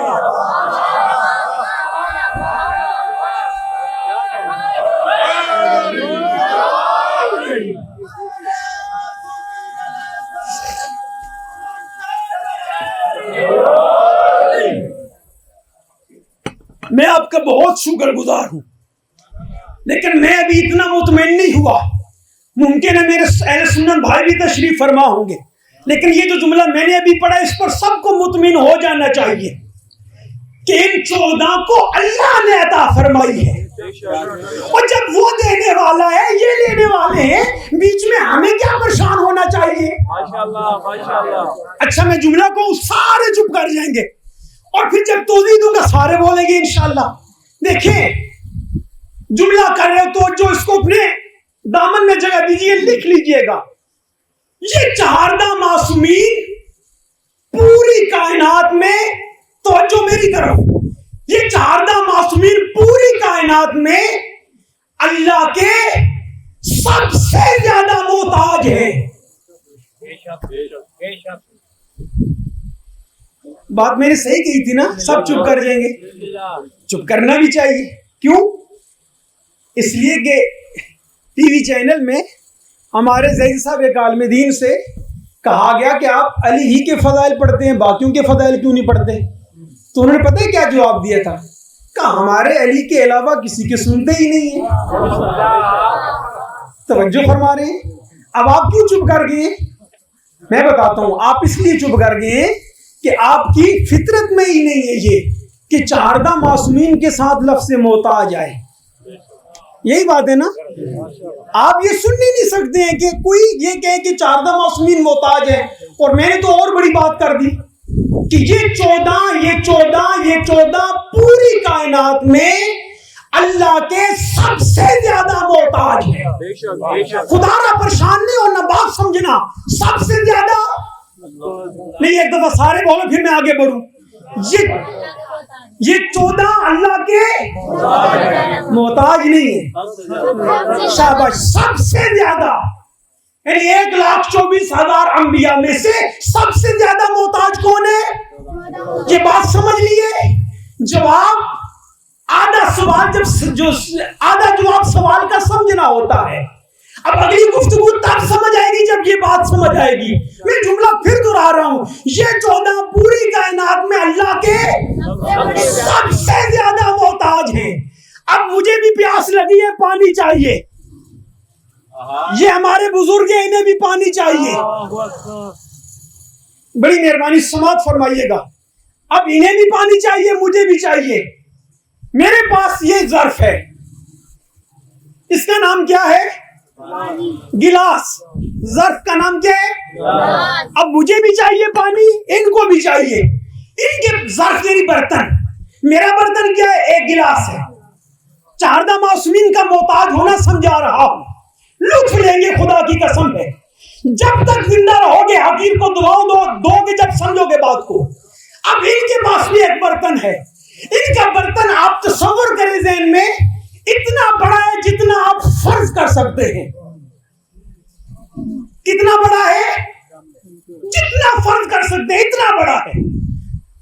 میں آپ کا بہت شکر گزار ہوں، لیکن میں ابھی اتنا مطمئن نہیں ہوا. ممکن ہے میرے اہل سنت بھائی بھی تشریف فرما ہوں گے، لیکن یہ جو جملہ میں نے ابھی پڑھا اس پر سب کو مطمئن ہو جانا چاہیے کہ ان 14 کو اللہ نے عطا فرمائی ہے. اور جب وہ دینے والا ہے، یہ لینے والے ہیں، بیچ میں ہمیں کیا پریشان ہونا چاہیے؟ اچھا، میں جملہ کو سارے چپ کر جائیں گے اور پھر جب توضیح دوں گا سارے بولیں گے انشاءاللہ. دیکھیں، جملہ کر رہے تو جو اس کو اپنے دامن میں جگہ دیجئے، لکھ لیجئے گا. یہ چہاردہ معصومین پوری کائنات میں، توجہ میری طرف، یہ چہاردہ معصومین پوری کائنات میں اللہ کے سب سے زیادہ محتاج ہیں. بات میں نے صحیح کہی تھی نا؟ سب چپ کر جائیں گے. چپ کرنا بھی چاہیے. کیوں؟ اس لیے کہ ٹی وی چینل میں ہمارے زید صاحب ایک عالم دین سے کہا گیا کہ آپ علی ہی کے فضائل پڑھتے ہیں، باقیوں کے فضائل کیوں نہیں پڑھتے؟ تو انہوں نے پتہ ہے کیا جواب دیا تھا؟ کہا ہمارے علی کے علاوہ کسی کے سنتے ہی نہیں ہیں. توجہ فرما رہے ہیں؟ اب آپ کیوں چپ کر گئے؟ میں بتاتا ہوں. آپ اس لیے چپ کر گئے کہ آپ کی فطرت میں ہی نہیں ہے یہ کہ چہاردہ معصومین کے ساتھ لفظ محتاج آئے. یہی بات ہے نا؟ آپ یہ سن نہیں سکتے ہیں کہ کوئی یہ کہے کہ چہاردہ معصومین محتاج ہے. اور میں نے تو اور بڑی بات کر دی کہ یہ 14 پوری کائنات میں اللہ کے سب سے زیادہ محتاج ہے. خدا را پریشان نہیں ہونا، بات سمجھنا. سب سے زیادہ نہیں، ایک دفعہ سارے بولو پھر میں آگے بڑھوں. یہ 14 اللہ کے محتاج نہیں ہے. شاباش، سب سے زیادہ، یعنی 1,24,000 انبیاء میں سے سب سے زیادہ محتاج کون ہے؟ یہ بات سمجھ لیے. جواب آدھا سوال، آدھا جواب سوال کا سمجھنا ہوتا ہے. اب اگلی گفتگو تب سمجھ آئے گی جب یہ بات سمجھ آئے گی. میں جملہ پھر دہرا رہا ہوں, یہ 14 پوری کائنات میں اللہ کے سب سے زیادہ محتاج ہیں. اب مجھے بھی پیاس لگی ہے, پانی چاہیے. یہ ہمارے بزرگ ہیں, انہیں بھی پانی چاہیے. بڑی مہربانی سماعت فرمائیے گا. اب انہیں بھی پانی چاہیے, مجھے بھی چاہیے. میرے پاس یہ ظرف ہے, اس کا نام کیا ہے؟ گلاس. ظرف کا نام کیا ہے؟ اب مجھے بھی چاہیے پانی, ان کو بھی چاہیے. ان کے ظرف یعنی برتن, میرا برتن کیا ہے؟ ایک گلاس ہے. چاردہ معصومین کا محتاج ہونا سمجھا رہا ہوں. لطف لیں گے, خدا کی قسم ہے. جب تک زندہ رہو گے حقیر کو دعاؤں دو گے جب سمجھو گے بات کو. اب ان کے پاس بھی ایک برتن ہے. ان کا برتن آپ تصور کریں ذہن میں, اتنا بڑا ہے جتنا آپ فرض کر سکتے ہیں. کتنا بڑا ہے؟ جتنا فرض کر سکتے ہیں اتنا بڑا ہے.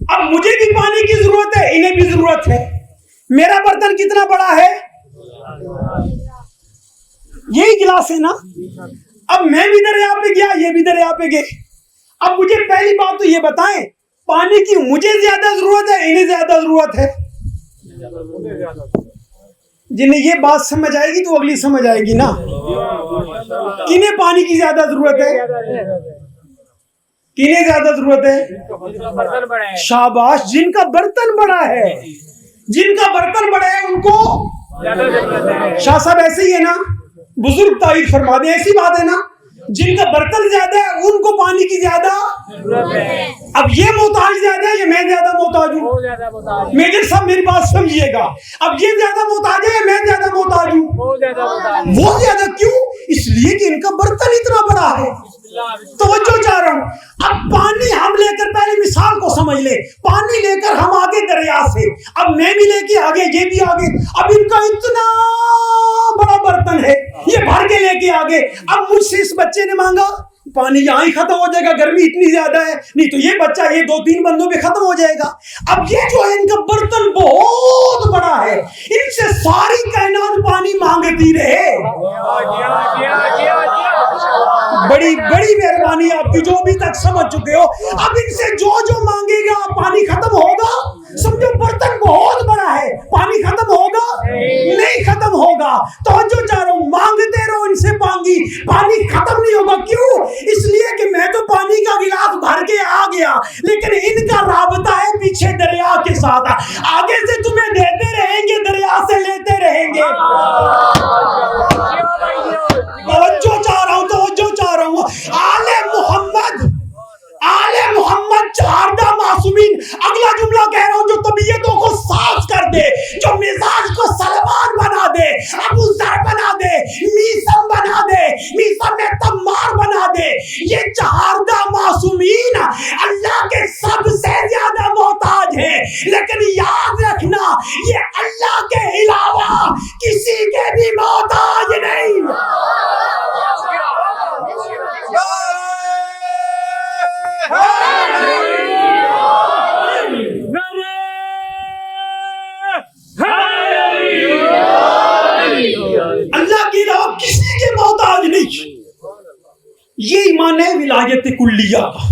اب مجھے بھی پانی کی ضرورت ہے, انہیں بھی ضرورت ہے. میرا برتن کتنا بڑا ہے؟ یہی گلاس ہے نا. اب میں بھی دریا پہ گیا, یہ بھی دریا پہ گئے. اب مجھے پہلی بات تو یہ بتائیں, پانی کی مجھے زیادہ ضرورت ہے, انہیں زیادہ ضرورت ہے؟ جنہیں یہ بات سمجھ آئے گی تو اگلی سمجھ آئے گی نا. کنہیں پانی کی زیادہ ضرورت ہے؟ کنہیں زیادہ ضرورت ہے؟ شاباش, جن کا برتن بڑا ہے. جن کا برتن بڑا ہے ان کو شاہ صاحب ایسے ہی ہے نا, بزرگ تائید فرما دیں, ایسی بات ہے نا. جن کا برتن زیادہ ہے ان کو پانی کی زیادہ. اب یہ محتاج زیادہ ہے یا میں زیادہ محتاج ہوں؟ میجر صاحب میری بات سمجھیے گا. اب یہ زیادہ محتاج ہے یا میں زیادہ محتاج ہوں؟ وہ زیادہ کیوں؟ اس لیے کہ ان کا برتن اتنا بڑا ہے. توجہ چاہ رہا ہوں. اب پانی ہم لے کر, پہلے مثال کو سمجھ لے, پانی لے کر ہم آگے دریا سے, اب میں بھی لے کے آگے, یہ بھی آگے. اب ان کا اتنا بڑا برتن ہے, یہ بھر کے لے کے آگے. اب مجھ سے اس بچے نے مانگا پانی, یہاں ہی ختم ہو جائے گا, گرمی اتنی زیادہ ہے. نہیں تو یہ بچہ یہ 2-3 بندوں پہ ختم ہو جائے گا. اب یہ جو ہے ان کا برتن بہت بڑا ہے, ان سے ساری کائنات پانی مانگتی رہے. بڑی بڑی مہربانی آپ کی, جو ابھی تک سمجھ چکے ہو. اب ان سے جو مانگے گا پانی ختم ہوگا. سمجھو برتن بہت بڑا ہے, پانی ختم ہوگا؟ نہیں ختم ہوگا. توجہ چاہ رہا ہوں, مانگتے رہو ان سے پانی ختم نہیں ہوگا. کیوں؟ اس لیے کہ میں تو پانی کا گلاس بھر کے آ گیا, لیکن ان کا رابطہ ہے پیچھے دریا کے ساتھ. آگے سے تمہیں دیتے رہیں گے, دریا سے لیتے رہیں گے. توجہ چاہ رہا ہوں, توجہ چاہ رہا ہوں. آل محمد چاردہ معصومین. اگلا جملہ کہہ رہا ہوں جو طبیعتوں کو صاف کر دے, جو مزاج کو سلمان بنا دے, ابو ذر بنا دے, میثم بنا دے, میثم میں تمار بنا دے. یہ چاردہ معصومین اللہ کے سب سے زیادہ محتاج ہیں. لیکن یاد رکھنا, یہ اللہ کے علاوہ کسی کے بھی محتاج نہیں. اللہ کے علاوہ کسی کے محتاج نہیں. یہ ایمان ہے ولایت کلیہ کا.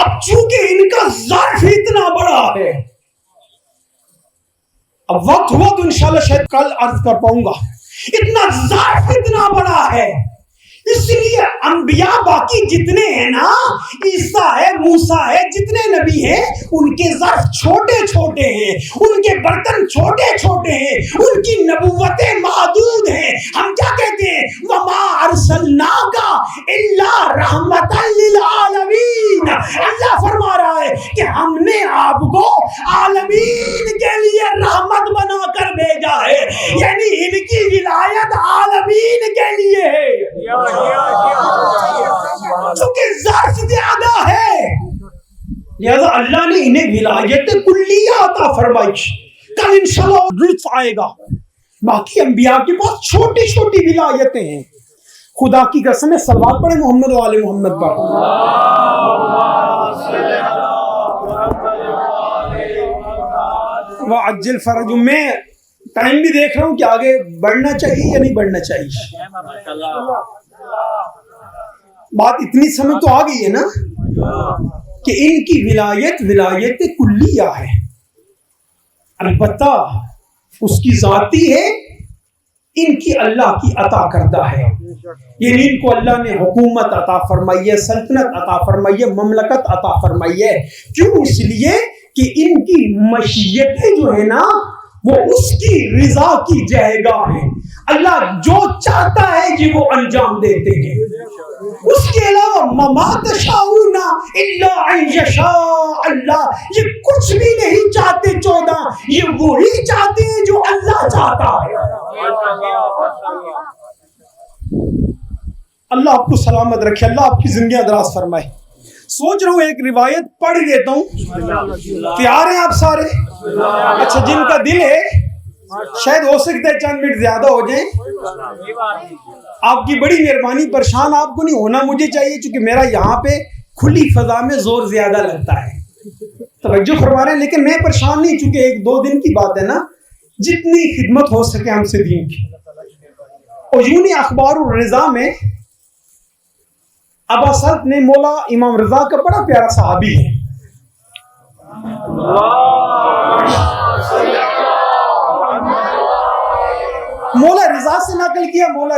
اب چونکہ ان کا ظرف اتنا بڑا ہے, اب وقت ہوا تو انشاءاللہ شاید کل عرض کر پاؤں گا. اتنا ظرف اتنا بڑا ہے, اس لیے انبیاء باقی جتنے ہیں نا, عیسیٰ ہے, موسیٰ ہے, جتنے نبی ہیں, ان کے ظرف چھوٹے چھوٹے ہیں, ان کے برتن چھوٹے چھوٹے ہیں, ان کی نبوتیں محدود ہیں. ہم کیا کہتے ہیں؟ وَمَا أَرْسَلْنَاكَ إِلَّا رَحْمَةً لِلْعَالَمِينَ. اللہ فرما رہا ہے کہ ہم نے آپ کو عالمین کے لیے رحمت بنا کر بھیجا ہے. یعنی ان کی ولایت عالمین کے لیے ہے. چونکہ ظرف زیادہ ہے, لہذا اللہ نے انہیں ولایت کلیہ عطا فرمائی. کل انشاءاللہ لطف آئے گا. باقی انبیاء کے پاس چھوٹی چھوٹی ولایتیں ہیں. خدا کی قسم ہے, صلوات پڑھے محمد و آل محمد پر. وعجل فرج. میں ٹائم بھی دیکھ رہا ہوں کہ آگے بڑھنا چاہیے یا نہیں بڑھنا چاہیے. بات اتنی سمجھ تو آ گئی ہے نا کہ ان کی ولایت کلیہ ہے، البتہ اس کی ذاتی ہے، ان کی اللہ کی عطا کردہ ہے. یعنی ان کو اللہ نے حکومت عطا فرمائی ہے، سلطنت عطا فرمائی ہے، مملکت عطا فرمائی ہے. کیوں؟ اس لیے کہ ان کی مشیتیں جو ہے نا وہ اس کی رضا کی جائگاہ ہیں. اللہ جو چاہتا ہے جی وہ انجام دیتے ہیں. اس کے علاوہ وما تشاءون الا ان یشاء اللہ، یہ کچھ بھی نہیں چاہتے 14، یہ وہی چاہتے ہیں جو اللہ چاہتا ہے. اللہ آپ کو سلامت رکھے، اللہ آپ کی زندگیاں دراز فرمائے. سوچ رہا ہوں ایک روایت پڑھ دیتا ہوں. تیار ہیں آپ سارے؟ اچھا، جن کا دل ہے شاید ہو سکتا ہے چند منٹ زیادہ ہو جائیں. آپ کی بڑی مہربانی، پریشان آپ کو نہیں ہونا مجھے چاہیے، چونکہ میرا یہاں پہ کھلی فضا میں زور زیادہ لگتا ہے. توجہ فرما رہے ہیں، لیکن میں پریشان نہیں، چونکہ 1-2 دن کی بات ہے نا، جتنی خدمت ہو سکے ہم سے دین کی. عیون اخبار الرضا میں ابا سلط نے مولا امام رضا کا بڑا پیارا صحابی ہے، مولا رضا سے نقل کیا. مولا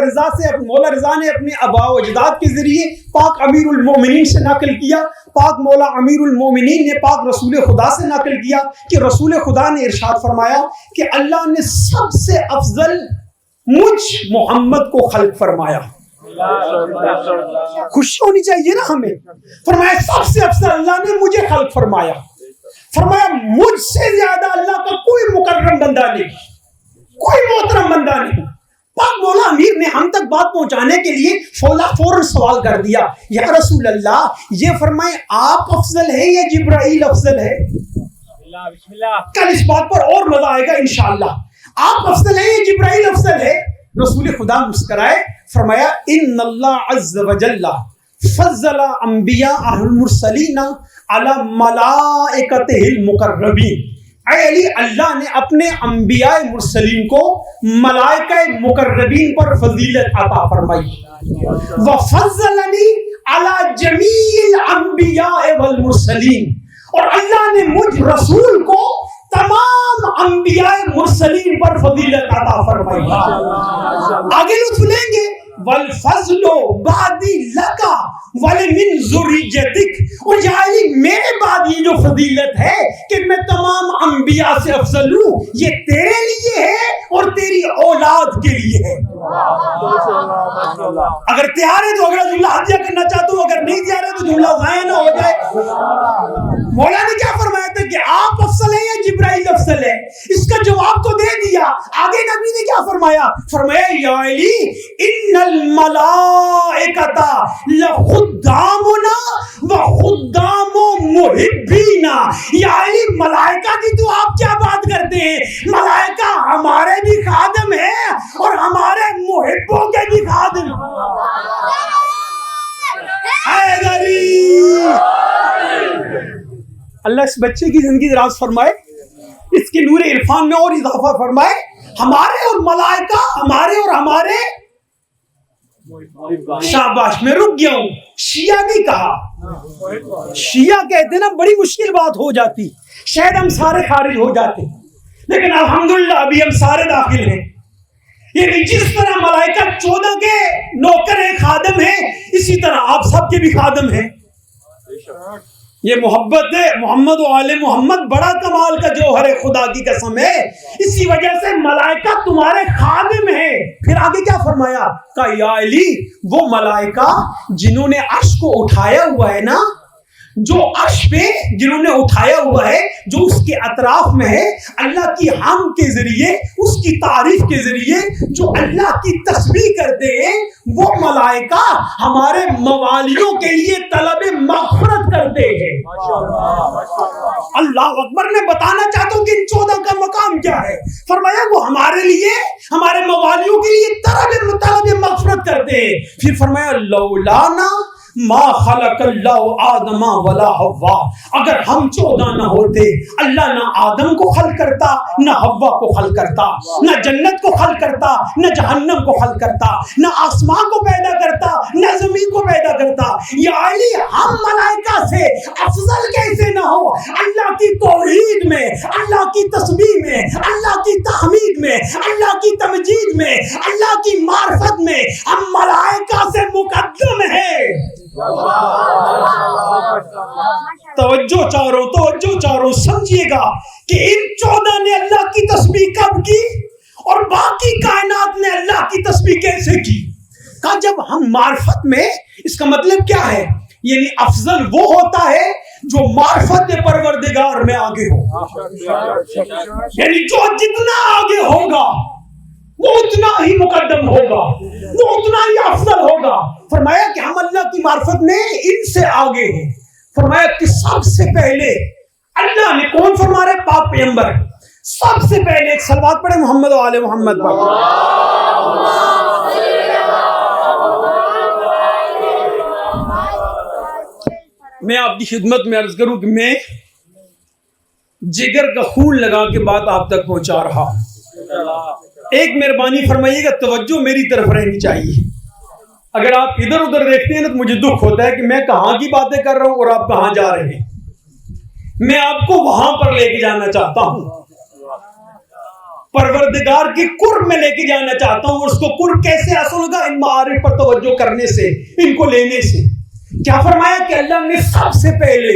رضا نے اپنے آباء و اجداد کے ذریعے پاک امیر المومنین سے نقل کیا. پاک مولا امیر المومنین نے پاک رسول خدا سے نقل کیا کہ رسول خدا نے ارشاد فرمایا کہ اللہ نے سب سے افضل مجھ محمد کو خلق فرمایا. خوشی ہونی چاہیے نا ہمیں. فرمایا سب سے افضل اللہ نے مجھے خلق فرمایا. فرمایا مجھ سے زیادہ اللہ کا کوئی مکرم بندہ نہیں، کوئی محترم بندہ نہیں. پاک مولا امیر نے ہم تک بات پہنچانے کے لیے فوراً سوال کر دیا، یا رسول اللہ یہ فرمائیں آپ افضل ہیں یا جبرائیل افضل ہے؟ کل اس بات پر اور مزہ آئے گا انشاءاللہ. آپ افضل ہیں یا جبرائیل افضل ہے؟ رسول خدا مسکرائے، فرمایا ان اللہ عز وجل فضل انبیاء المرسلین علی ملائکتہ المقربین. اے علی، اللہ نے اپنے انبیاء مرسلین کو ملائکہ مقربین پر فضیلت عطا فرمائی. وفضلنی علی جمیع الانبیاء والمرسلین، اور اللہ نے مجھ رسول کو تمام انبیاء مرسلین پر فضیلت عطا فرمائی. آگے لطف لیں گے، والفضل بعدی لکا ولمن ذریتک، اور یا علی میرے بعد یہ جو فضیلت ہے کہ میں تمام انبیاء سے افضل ہوں، یہ تیرے لیے ہے اور تیری اولاد کے لیے ہے. اگر تیار ہے تو اگلا جملہ ہدیہ کرنا چاہتا ہوں، اگر نہیں تیار ہے تو جملہ ضائع نہ ہو جائے. مولا نے کیا فرمایا تھا کہ آپ افضل ہیں یا جبرائیل افضل ہے؟ اس کا جواب تو دے دیا. آگے نبی نے کیا فرمایا؟ فرمایا یا علی ان الملائکۃ لخدامنا وخدام محبینا. یا علی ملائکہ کی تو آپ کیا بات کرتے ہیں، ملائکہ ہمارے بھی خادم ہیں اور ہمارے محبوں کے بھی خادم. اللہ اس بچے کی زندگی دراز فرمائے، اس کے نور عرفان میں اور اضافہ فرمائے. ہمارے اور ملائکہ، ہمارے اور ہمارے. شاباش، میں رک گیا ہوں. شیعہ نہیں کہا، شیعہ کہتے نا بڑی مشکل بات ہو جاتی، شاید ہم سارے خارج ہو جاتے، لیکن الحمدللہ ابھی ہم سارے داخل ہیں. یعنی جس طرح ملائکہ 14 کے نوکر ہیں، خادم ہیں، اسی طرح آپ سب کے بھی خادم ہیں. یہ محبت ہے محمد و آل محمد بڑا کمال کا جوہر خدا کی قسم ہے. اسی وجہ سے ملائکہ تمہارے خادم ہیں. پھر آگے کیا فرمایا؟ کہ یا علی وہ ملائکہ جنہوں نے عرش کو اٹھایا ہوا ہے نا، جو عرش پہ جنہوں نے اٹھایا ہوا ہے، جو اس کے اطراف میں ہے، اللہ کی حمد کے ذریعے، اس کی تعریف کے ذریعے جو اللہ کی تسبیح کرتے ہیں، وہ ملائکہ ہمارے موالیوں کے لیے طلب مغفرت کرتے ہیں. اللہ اکبر. میں بتانا چاہتا ہوں کہ ان 14 کا مقام کیا ہے. فرمایا وہ ہمارے لیے، ہمارے موالیوں کے لیے طلب مغفرت کرتے ہیں. پھر فرمایا لولانا ما خلق اللہ آدم ولا حوا، اگر ہم 14 نہ ہوتے اللہ نہ آدم کو خلق کرتا، نہ حوا کو خلق کرتا، نہ جنت کو خلق کرتا، نہ جہنم کو خلق کرتا، نہ آسمان کو پیدا کرتا، نہ زمین کو پیدا کرتا۔ یا علی ہم ملائکہ سے افضل کیسے نہ ہو؟ اللہ کی توحید میں، اللہ کی تسبیح میں، اللہ کی تحمید میں، اللہ کی تمجید میں، اللہ کی معرفت میں ہم ملائکہ سے مقدم ہیں۔ توجہ چاروں سمجھیے گا کہ ان 14 نے اللہ کی تسبیح کب کی اور باقی کائنات نے اللہ کی تسبیح کیسے کی؟ کہا جب ہم معرفت میں، اس کا مطلب کیا ہے؟ یعنی افضل وہ ہوتا ہے جو معرفت پروردگار میں آگے ہو، یعنی جو جتنا آگے ہوگا وہ اتنا ہی مقدم ہوگا، وہ اتنا ہی افضل ہوگا۔ فرمایا کہ ہم اللہ کی معرفت میں ان سے آگے ہیں۔ فرمایا کہ سب سے پہلے اللہ نے، کون فرما رہے؟ پاک پیغمبر، سب سے پہلے ایک صلوات پڑھے محمد و آل محمد پر۔ میں آپ کی خدمت میں عرض کروں کہ میں جگر کا خون لگا کے بات آپ تک پہنچا رہا ہوں۔ ایک مہربانی فرمائیے گا، توجہ میری طرف رہنی چاہیے۔ اگر آپ ادھر ادھر دیکھتے ہیں نا تو مجھے دکھ ہوتا ہے کہ میں کہاں کی باتیں کر رہا ہوں اور آپ کہاں جا رہے ہیں۔ میں آپ کو وہاں پر لے کے جانا چاہتا ہوں، پروردگار کے قرب میں لے کے جانا چاہتا ہوں۔ اور اس کو قرب کیسے حاصل ہوگا؟ ان معارف پر توجہ کرنے سے، ان کو لینے سے۔ کیا فرمایا کہ اللہ نے سب سے پہلے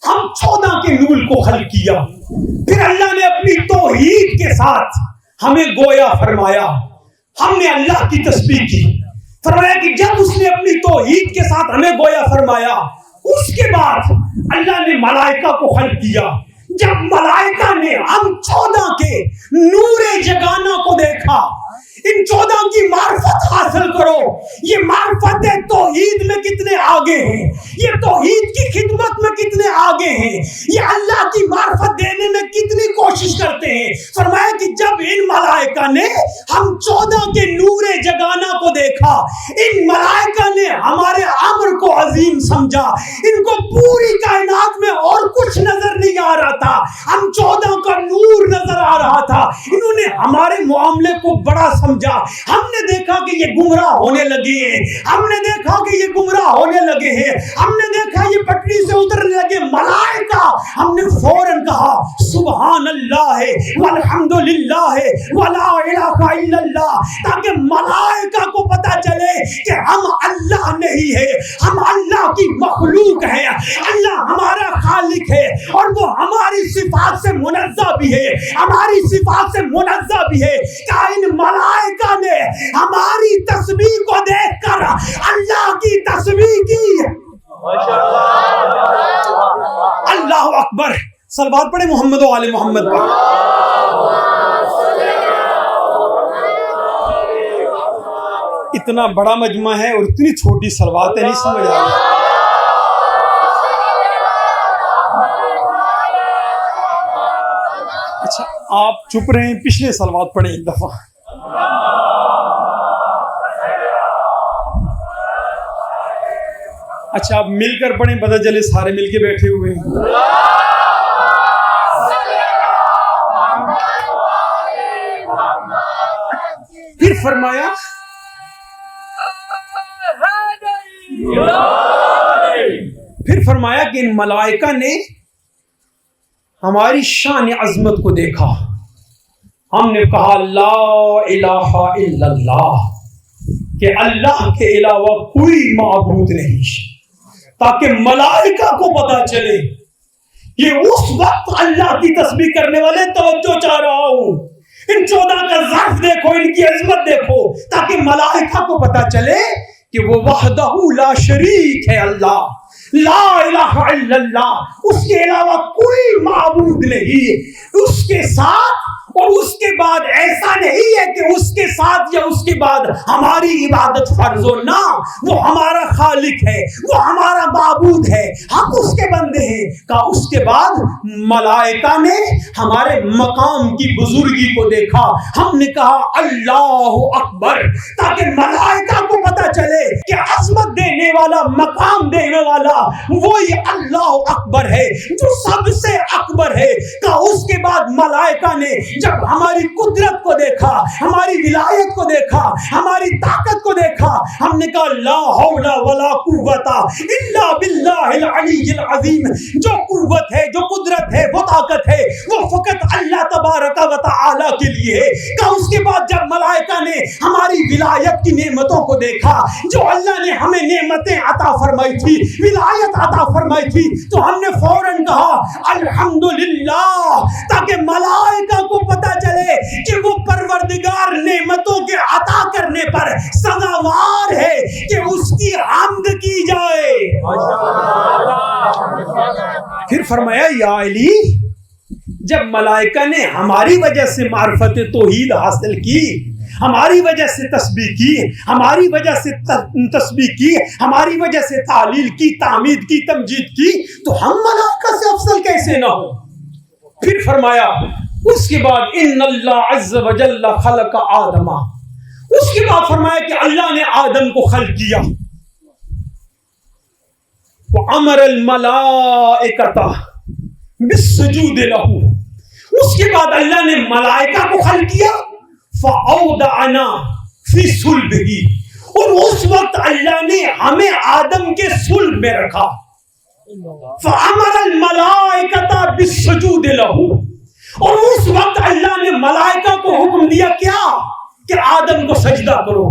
ہم 14 کے نور کو خلق کیا، پھر اللہ نے اپنی توحید کے ساتھ ہمیں گویا فرمایا، ہم نے اللہ کی تسبیح کی۔ فرمایا کہ جب اس نے اپنی توحید کے ساتھ ہمیں گویا فرمایا، اس کے بعد اللہ نے ملائکہ کو خلق کیا۔ جب ملائکہ نے ہم 14 کے نور جگانا کو دیکھا، ان 14 کی معرفت حاصل کرو۔ یہ معرفت توحید میں کتنے آگے ہیں، یہ توحید کی خدمت میں کتنے آگے ہیں، یہ اللہ کی معرفت دینے میں کتنی کوشش کرتے ہیں۔ فرمایا کہ جب ان ملائکہ نے ہم 14 کے نور جگانا کو دیکھا، ان ملائکہ نے ہمارے امر کو عظیم سمجھا۔ ان کو پوری کائنات میں اور کچھ نظر نہیں آ رہا تھا، ہم 14 کا نور نظر آ رہا تھا۔ انہوں نے ہمارے معاملے کو بڑا سمجھا۔ ہم نے دیکھا کہ یہ گمراہ ہونے لگے ہیں، ہم نے دیکھا کہ یہ گمراہ ہونے لگے ہیں، ہم نے دیکھا یہ پٹری سے اترنے لگے۔ ملائکہ، ہم نے فوراً کہا سبحان اللہ والحمد للہ ولا الہ الا اللہ، تاکہ ملائکہ کو پتا چلے کہ ہم اللہ نہیں ہے، ہم اللہ کی مخلوق ہیں، اللہ ہمارا خالق ہے اور وہ ہماری صفات سے منزہ بھی ہے، ہماری صفات سے منزہ بھی ہے۔ کہ ان ملائکہ نے ہماری تسبیح کو دیکھ کر اللہ کی تسبیح کی۔ اللہ اکبر، صلوات پڑھے محمد و آل محمد پر۔ اتنا بڑا مجمع ہے اور اتنی چھوٹی صلواتیں نہیں سمجھ آ رہی۔ اچھا آپ چپ رہے ہیں، پچھلے صلوات پڑھیں ایک دفعہ۔ اچھا آپ مل کر پڑھیں، پتہ چلے سارے مل کے بیٹھے ہوئے ہیں۔ پھر فرمایا کہ ان ملائکہ نے ہماری شان عظمت کو دیکھا۔ ہم نے کہا لا الہ الا اللہ، کہ اللہ کے علاوہ کوئی معبود نہیں، تاکہ ملائکہ کو پتا چلے۔ یہ اس وقت اللہ کی تسبیح کرنے والے، توجہ چاہ رہا ہوں، ان 14 کا ظرف دیکھو، ان کی عظمت دیکھو، تاکہ ملائکہ کو پتا چلے کہ وہ وحدہ لا شریک ہے، اللہ لا الہ الا اللہ، اس کے علاوہ کوئی معبود نہیں۔ اس کے ساتھ اور اس کے بعد ایسا نہیں ہے کہ اس کے ساتھ یا اس کے بعد ہماری عبادت فرض ہو، نہ، وہ ہمارا خالق ہے، وہ ہمارا معبود ہے، ہم اس کے بندے ہیں۔ کہا اس کے بعد ملائکہ نے ہمارے مقام کی بزرگی کو دیکھا، ہم نے کہا اللہ اکبر، تاکہ ملائکہ کو پتا چلے کہ عظمت دینے والا، مقام دینے والا وہی اللہ اکبر ہے جو سب سے اکبر ہے۔ کہا اس کے بعد ملائکہ نے جب ہماری قدرت کو دیکھا، ہماری ولایت کو دیکھا، ہماری طاقت کو دیکھا، ہم نے کہا لا حول ولا قوت الا باللہ العلی العظیم، جو قوت ہے، جو قدرت ہے، وہ طاقت ہے، وہ فقط اللہ تبارک و تعالی کے لیے ہے۔ کہا اس کے بعد جب ملائکہ نے ہماری ولایت کی نعمتوں کو دیکھا، جو اللہ نے ہمیں نعمتیں عطا فرمائی تھی، ولایت عطا فرمائی تھی، تو ہم نے فوراً کہا الحمدللہ، تاکہ ملائکہ کو پتا چلے کہ وہ پروردگار نعمتوں کے عطا کرنے پر سزاوار ہے کہ اس کی حمد کی جائے۔ پھر فرمایا یا علی، جب ملائکہ نے ہماری وجہ سے معرفت توحید حاصل کی، ہماری وجہ سے تسبیح کی، ہماری وجہ سے تسبیح کی، ہماری وجہ سے تعلیل کی، تعمید کی، تمجید کی، تو ہم ملائکہ سے افضل کیسے نہ ہو؟ پھر فرمایا اس کے بعد ان اللہ عز وجل خلق آدم، اس کے بعد فرمایا کہ اللہ نے آدم کو خلق کیا، وَأَمَرَ الْمَلَائِكَةَ بِالسُّجُودِ لَهُ، اس کے بعد اللہ نے ملائکہ کو خلق کیا، فَأَوْدَعَنَا فِي صُلْبِهِ، اور اس وقت اللہ نے ہمیں آدم کے صلب میں رکھا، فَأَمَرَ الْمَلَائِكَةَ بِالسُّجُودِ لَهُ، اور اس وقت اللہ نے ملائکہ کو حکم دیا کیا کہ آدم کو سجدہ کرو۔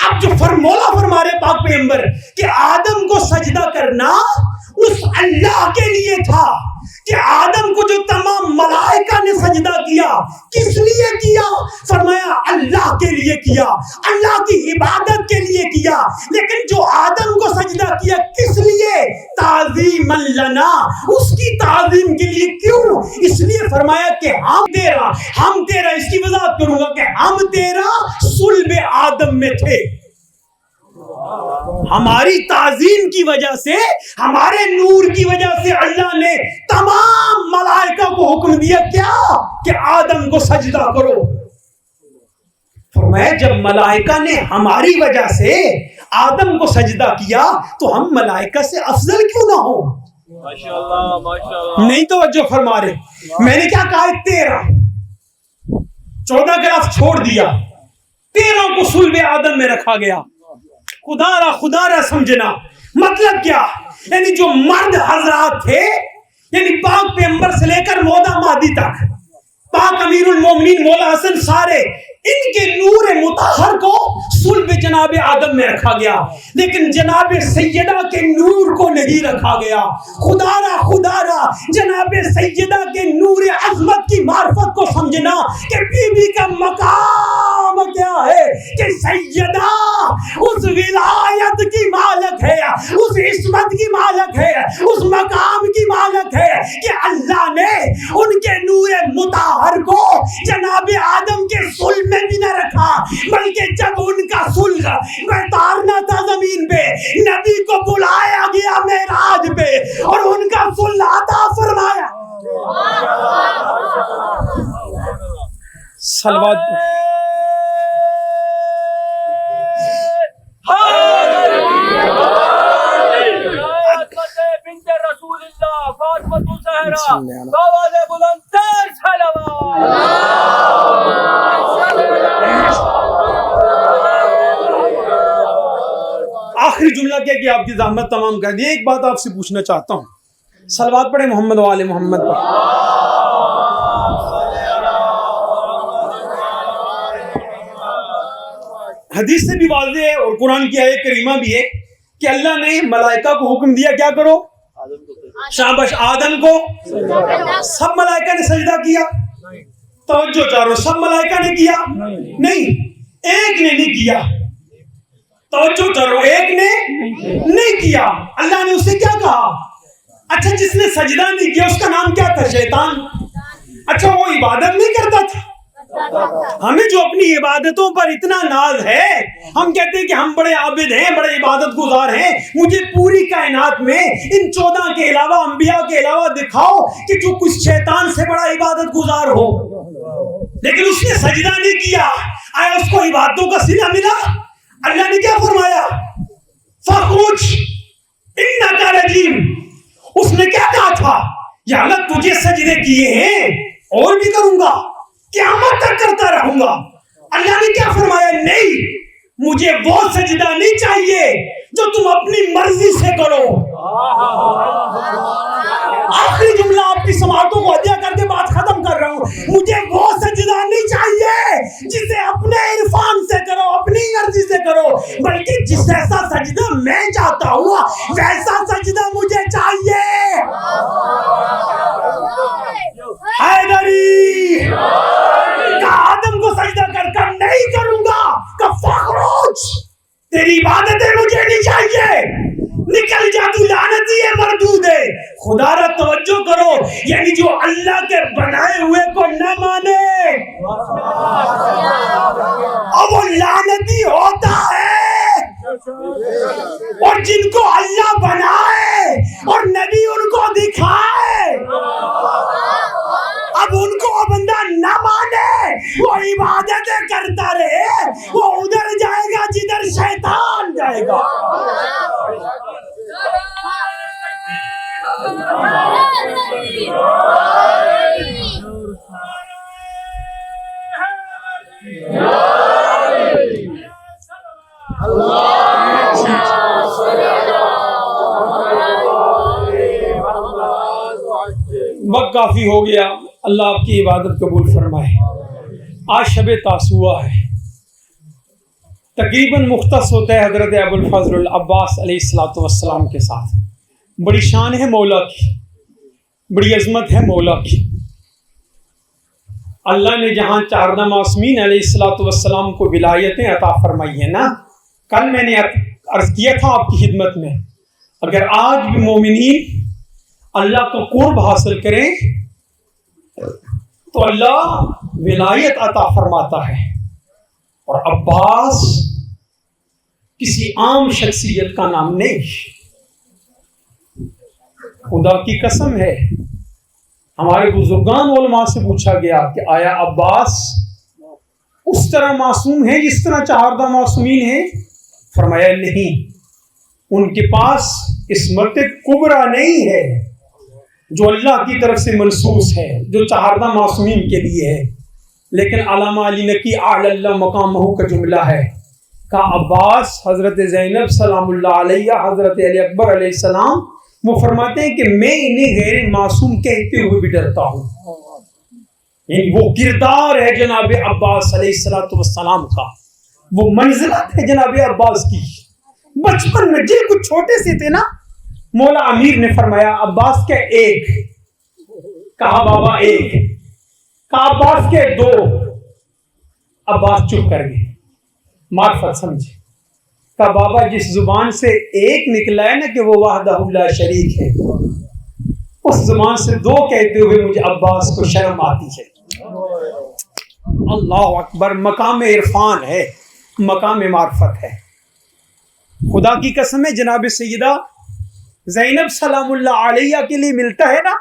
اب جو مولا فرما رہے پاک پیغمبر کہ آدم کو سجدہ کرنا اس اللہ کے لیے تھا، کہ آدم کو جو تمام ملائکہ نے سجدہ کیا، کس لیے کیا؟ فرمایا اللہ کے لیے کیا، اللہ کی عبادت کے لیے کیا۔ لیکن جو آدم کو سجدہ کیا کس لیے؟ تعظیما لنا، اس کی تعظیم کے لیے۔ کیوں؟ اس لیے فرمایا کہ ہم تیرا، اس کی وضاحت کروں گا کہ ہم تیرا صلب آدم میں تھے، ہماری تعظیم کی وجہ سے، ہمارے نور کی وجہ سے اللہ نے تمام ملائکہ کو حکم دیا کیا کہ آدم کو سجدہ کرو۔ فرمایا جب ملائکہ نے ہماری وجہ سے آدم کو سجدہ کیا تو ہم ملائکہ سے افضل کیوں نہ ہو؟ نہیں توجہ فرما رہے۔ میں نے کیا کہا؟ 14 کا لفظ چھوڑ دیا، 13 کو صلب آدم میں رکھا گیا۔ خدا را سمجھنا مطلب کیا؟ یعنی جو مرد حضرات تھے، یعنی پاک پیغمبر سے لے کر مولا مہدی تک، پاک امیر المومنین مولا حسن، سارے ان کے نور مطہر کو صلب جناب آدم میں رکھا گیا، لیکن جناب سیدہ کے نور کو نہیں رکھا گیا۔ خدا را جناب سیدہ کے نور عظمت کی معرفت کو سمجھنا کہ بی بی کا مقام کیا ہے، کہ سیدہ اس ولایت کی مالک ہے، اس عصمت کی مالک ہے، اس مقام کی مالک ہے کہ اللہ نے ان کے نور مطہر کو جناب آدم کے صلب میں بھی نہ رکھا، بلکہ جب ان کا صلب اتارنا تھا زمین پہ، نبی کو بلایا گیا معراج پہ اور ان کا صلب عطا فرمایا۔ صلوات بنت رسول اللہ فاطمہ الزہرا، آواز بلند تر صلوات۔ آخری جملہ کیا کہ آپ کی زحمت تمام کر دی۔ ایک بات آپ سے پوچھنا چاہتا ہوں، صلوات پڑھیں محمد وآل محمد پر۔ حدیث سے بھی واضح ہے اور قرآن کی آیت کریمہ بھی ہے کہ اللہ نے ملائکہ کو حکم دیا کیا کرو؟ شاباش آدم کو۔ سب ملائکہ نے سجدہ کیا؟ توجہ چاروں، سب ملائکہ نے کیا؟ نہیں، ایک نے نہیں کیا۔ توجہ چاروں، ایک نے نہیں کیا۔ اللہ نے اسے کیا کہا؟ اچھا جس نے سجدہ نہیں کیا اس کا نام کیا تھا؟ شیطان۔ اچھا وہ عبادت نہیں کرتا تھا؟ ہمیں جو اپنی عبادتوں پر اتنا ناز ہے، ہم کہتے ہیں کہ ہم بڑے عابد ہیں، بڑے عبادت گزار ہیں، مجھے پوری کائنات میں ان 14 کے علاوہ، انبیاء کے علاوہ دکھاؤ کہ جو کچھ شیطان سے بڑا عبادت گزار ہو۔ لیکن اس نے سجدہ نہیں کیا، آیا اس کو عبادتوں کا صلہ ملا؟ اللہ نے کیا فرمایا؟ فخرج انک رجیم۔ اس نے کیا کہا تھا؟ یا اللہ تجھے سجدے کیے ہیں اور بھی کروں گا، قیامت تک کرتا رہوں گا۔ اللہ نے کیا فرمایا؟ نہیں، مجھے وہ سجدہ نہیں چاہیے جو تم اپنی مرضی سے کرو۔ آخری جملہ آپ کی سماعتوں کو ہدیہ کر کے بات ختم کر رہا ہوں، مجھے وہ سجدہ نہیں چاہیے جسے اپنے عرفان سے کرو، اپنی مرضی سے کرو، بلکہ جس جیسا سجدہ میں چاہتا ہوں ویسا سجدہ مجھے چاہیے۔ حیدری کا آدم کو سجدہ کر نہیں کروں گا، کہ فخرج تیری عبادتیں مجھے نہیں چاہیے، نکل جا تو لعنتی ہے، مردود ہے۔ خدا را توجہ کرو، یعنی جو اللہ کے بنائے ہوئے کو نہ مانے اور وہ لعنتی ہوتا ہے، اور جن کو اللہ بنائے اور نبی ان کو دکھائے، اب ان کو وہ بندہ نہ مانے، وہ عبادتیں کرتا رہے، وہ ادھر جائے گا جدھر شیطان جائے گا۔ وقت کافی ہو گیا، اللہ آپ کی عبادت قبول فرمائے۔ آج شب تاسوعہ ہے، تقریباً مختص ہوتا ہے حضرت ابو الفضل العباس علیہ السلام کے ساتھ۔ بڑی شان ہے مولا کی، بڑی عظمت ہے مولا کی۔ اللہ نے جہاں 14 معصومین علیہ السلام کو ولایتیں عطا فرمائی ہیں نا، کل میں نے عرض کیا تھا آپ کی خدمت میں، اگر آج بھی مومنین اللہ کا قرب حاصل کریں تو اللہ ولایت عطا فرماتا ہے۔ اور عباس کسی عام شخصیت کا نام نہیں، خدا کی قسم ہے۔ ہمارے بزرگان علماء سے پوچھا گیا کہ آیا عباس اس طرح معصوم ہے جس طرح 14 معصومین ہیں؟ فرمایا نہیں، ان کے پاس عصمت کبریٰ نہیں ہے جو اللہ کی طرف سے منصوص ہے، جو 14 معصومین کے لیے ہے۔ لیکن علامہ علی نقی اعلی اللہ مقامہ کا جملہ ہے کہ عباس، حضرت زینب سلام اللہ علیہ، حضرت علی اکبر علیہ السلام، وہ فرماتے ہیں کہ میں انہیں غیر معصوم کہتے ہوئے بھی ڈرتا ہوں۔ یعنی وہ کردار ہے جناب عباس علیہ السلام کا، وہ منزلت ہے جناب عباس کی۔ بچپن میں جب کچھ چھوٹے سے تھے نا، مولا امیر نے فرمایا عباس کے 1، کہا بابا 1، کہا عباس کے 2، عباس چپ کر گئے، معرفت سمجھے۔ کہا بابا جس زبان سے 1 نکلا ہے نا کہ وہ وحدہ لا شریک ہے، اس زبان سے 2 کہتے ہوئے مجھے عباس کو شرم آتی ہے۔ اللہ اکبر، مقام عرفان ہے، مقام معرفت ہے۔ خدا کی قسم ہے، جناب سیدہ زینب سلام اللہ علیہ کے لیے ملتا ہے نا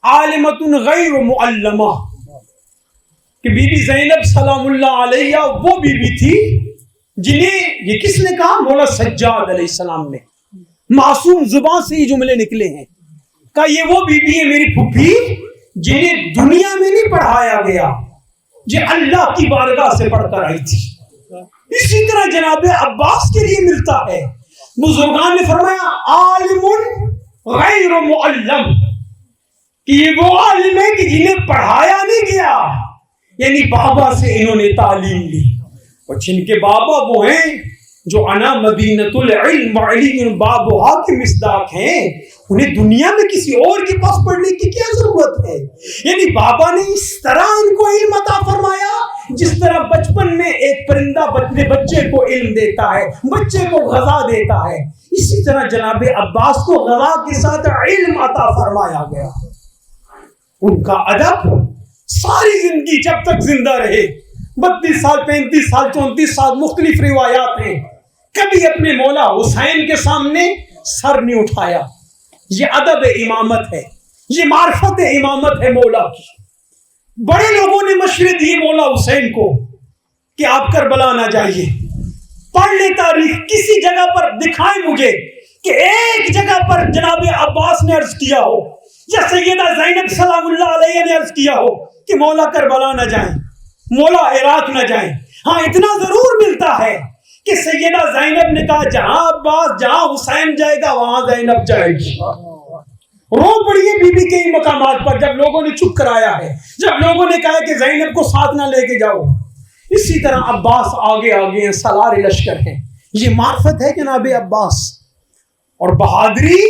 عالمۃ غیر معلمہ، کہ بی بی زینب سلام اللہ علیہ وہ بی بی تھی جنہیں، یہ کس نے کہا؟ مولا سجاد علیہ السلام نے، معصوم زبان سے یہ جملے نکلے ہیں، کہا یہ وہ بی بی ہے میری پھوپھی جنہیں دنیا میں نہیں پڑھایا گیا، جو اللہ کی بارگاہ سے پڑھ کر آئی تھی۔ اسی طرح جناب عباس کے لیے ملتا ہے، بزرگان نے فرمایا عالم غیر معلم، کہ یہ وہ عالم ہے کہ جنہیں پڑھایا نہیں گیا، یعنی بابا سے انہوں نے تعلیم لی، اور جن کے بابا وہ ہیں جو انا مدینۃ العلم وعلی بابھا کے مصداق ہیں، انہیں دنیا میں کسی اور کے پاس پڑھنے کی کیا ضرورت ہے؟ یعنی بابا نے اس طرح ان کو علم عطا فرمایا جس طرح بچپن میں ایک پرندہ اپنے بچے کو علم دیتا ہے، بچے کو غذا دیتا ہے، اسی طرح جناب عباس کو غذا کے ساتھ علم عطا فرمایا گیا۔ ان کا ادب ساری زندگی جب تک زندہ رہے، 32 سال 35 سال 34 سال، مختلف روایات ہیں، کبھی اپنے مولا حسین کے سامنے سر نہیں اٹھایا۔ یہ ادب امامت ہے، یہ معرفت امامت ہے مولا کی۔ بڑے لوگوں نے مشورے دیے مولا حسین کو کہ آپ کربلا نہ جائیے، پڑھ لے تاریخ، کسی جگہ پر دکھائیں مجھے کہ ایک جگہ پر جناب عباس نے عرض کیا ہو یا سیدہ زینب سلام اللہ علیہ نے عرض کیا ہو کہ مولا کربلا نہ جائیں، مولا عراق نہ جائیں۔ ہاں اتنا ضرور ملتا ہے کہ سیدہ زینب نے کہا جہاں عباس جہاں حسین جائے گا وہاں زینب جائے گی۔ رو پڑیے بی بی کے مقامات پر جب لوگوں نے چپ کرایا ہے، جب لوگوں نے کہا کہ زینب کو ساتھ نہ لے کے جاؤ۔ اسی طرح عباس آگے آگے ہیں، سالار لشکر ہیں، یہ معرفت ہے جناب عباس اور بہادری۔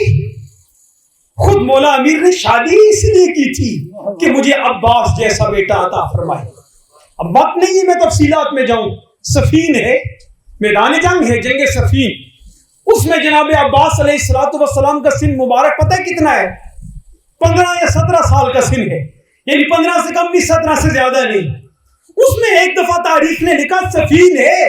خود مولا امیر نے شادی اس لیے کی تھی کہ مجھے عباس جیسا بیٹا عطا فرمائے۔ اب وقت نہیں ہے میں تفصیلات میں جاؤں، صفین ہے، میدان جنگ ہے، جنگ صفین، اس میں جناب عباس علیہ السلام کا سن مبارک پتہ ہے کتنا ہے؟ 15 یا 17 سال کا سن ہے، یعنی 15 سے کم نہیں، 17 سے زیادہ نہیں۔ اس میں ایک دفعہ تاریخ نے لکھا صفین ہے،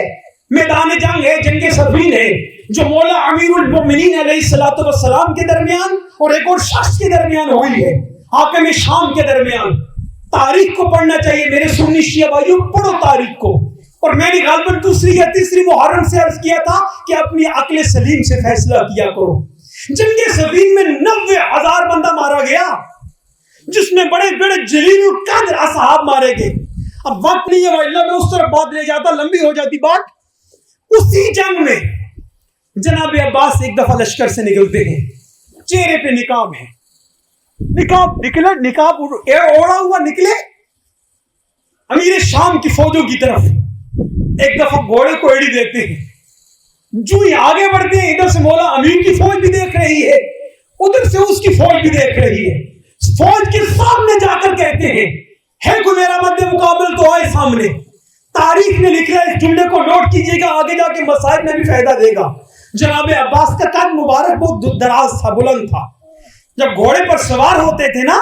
میدان جنگ ہے، جنگ صفین ہے، جو مولا امیر المؤمنین علیہ السلام کے درمیان اور ایک اور شخص کے درمیان ہوئی ہے، حاکم شام کے درمیان۔ تاریخ کو پڑھنا چاہیے میرے سنی شیعہ بھائیوں، پڑھو تاریخ کو۔ اور میں نے غالباً 2 یا 3 محرم سے عرض کیا تھا کہ اپنی عقل سلیم سے فیصلہ کیا کرو۔ جنگ صفین میں 90,000 بندہ مارا گیا، جس میں بڑے بڑے جلیل القدر اصحاب مارے گئے۔ اب وقت نہیں ہے اللہ میں اس طرف بات لے جاتا، لمبی ہو جاتی بات۔ اسی جنگ میں جناب عباس ایک دفعہ لشکر سے نکلتے ہیں، چہرے پہ نقاب ہے، نقاب نکلے، نقاب اوڑا ہوا نکلے امیر شام کی فوجوں کی طرف، ایک دفعہ گھوڑے کو ایڑی دیتے ہیں، جو ہی آگے بڑھتے ہیں ادھر سے مولا امیر کی فوج بھی دیکھ رہی ہے، ادھر سے اس کی فوج بھی دیکھ رہی ہے۔ فوج کے سامنے جا کر کہتے ہیں ہے کوئی میرا مد مقابل تو آئے سامنے۔ تاریخ نے لکھا ہے، اس جملے کو نوٹ کیجئے گا، آگے جا کے مسائل میں بھی فائدہ دے گا۔ جناب عباس کا قد مبارک بہت دراز تھا، بلند تھا۔ جب گھوڑے پر سوار ہوتے تھے نا،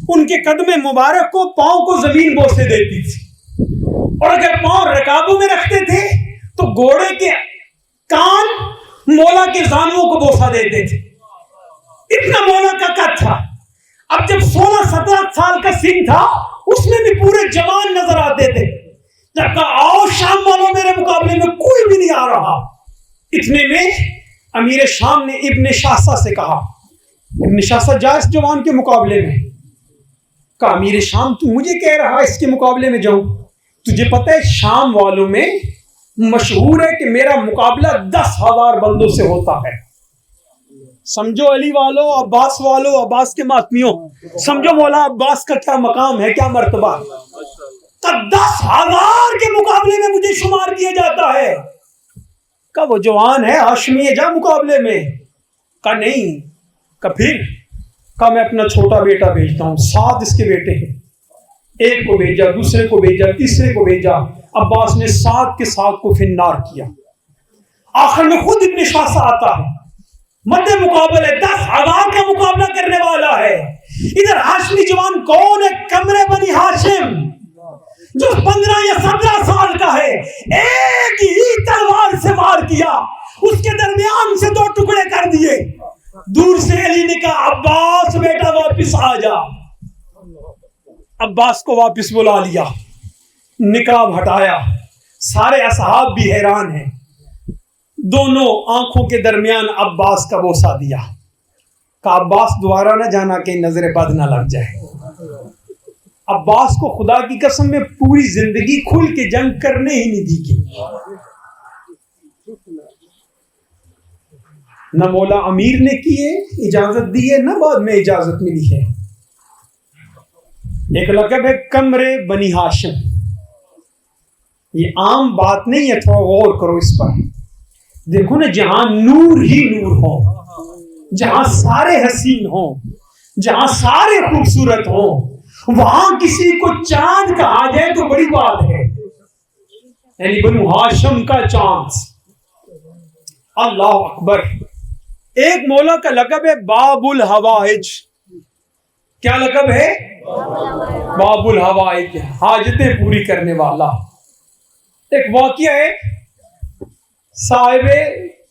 ان کے قدم مبارک کو پاؤں کو زمین بوسے دیتی تھی، اور اگر پاؤں رکابوں میں رکھتے تھے تو گھوڑے کے کان مولا کے زانووں کو بوسا دیتے تھے۔ اتنا مولا کا قد تھا۔ اب جب 16-17 سال کا سن تھا، اس میں بھی پورے جوان نظر آتے تھے۔ جب کہا آؤ شام والوں میرے مقابلے میں کوئی بھی نہیں آ رہا، اتنے میں امیر شام نے ابن شاہسہ سے کہا، ابن شاہسہ جائز جوان کے مقابلے میں، کہا امیر شام تو مجھے کہہ رہا اس کے مقابلے میں جاؤں؟ تجھے پتہ ہے شام والوں میں مشہور ہے کہ میرا مقابلہ 10,000 بندوں سے ہوتا ہے۔ سمجھو علی والو، عباس والو، عباس کے ماتمیوں، سمجھو مولا عباس کا کیا مقام ہے، کیا مرتبہ ہے۔ کہ 10,000 کے مقابلے میں مجھے شمار کیا جاتا ہے۔ کہ وہ جوان ہے، ہاشمی ہے، جا مقابلے میں۔ کہ نہیں، کہ پھر کہ میں اپنا چھوٹا بیٹا بھیجتا ہوں، 7 اس کے بیٹے ہیں، ایک کو بھیجا، دوسرے کو بھیجا، تیسرے کو بھیجا۔ عباس نے 7 کے 7 کو فنار کیا۔ آخر میں خود ابن شاہسہ آتا ہے، مد مقابل ہے، 10,000 کا مقابلہ کرنے والا ہے۔ ادھر ہاشمی جوان کون ہے؟ کمرے بنی ہاشم، جو 15 یا 17 سال کا ہے، ایک ہی تلوار سے وار کیا، اس کے درمیان سے 2 ٹکڑے کر دیے۔ دور سے علی نے کہا عباس بیٹا واپس آ جا۔ عباس کو واپس بلا لیا، نقاب ہٹایا، سارے اصحاب بھی حیران ہیں۔ دونوں آنکھوں کے درمیان عباس کا بوسہ دیا، کہ عباس دوبارہ نہ جانا کہ نظر بد نہ لگ جائے۔ عباس کو خدا کی قسم میں پوری زندگی کھل کے جنگ کرنے ہی نہیں دی گئی۔ نہ مولا امیر نے کیے اجازت دی ہے، نہ بعد میں اجازت ملی ہے۔ ایک لقب ہے کمرے بنی ہاشم، یہ عام بات نہیں ہے، تھوڑا غور کرو اس پر۔ دیکھو نا، جہاں نور ہی نور ہو، جہاں سارے حسین ہوں، جہاں سارے خوبصورت ہوں، وہاں کسی کو چاند کہا جائے تو بڑی بات ہے، یعنی بنو ہاشم کا چاند۔ اللہ اکبر۔ ایک مولا کا لقب ہے باب الحوائج، کیا لقب ہے؟ باب الحوائج، حاجتیں پوری کرنے والا۔ ایک واقعہ ہے،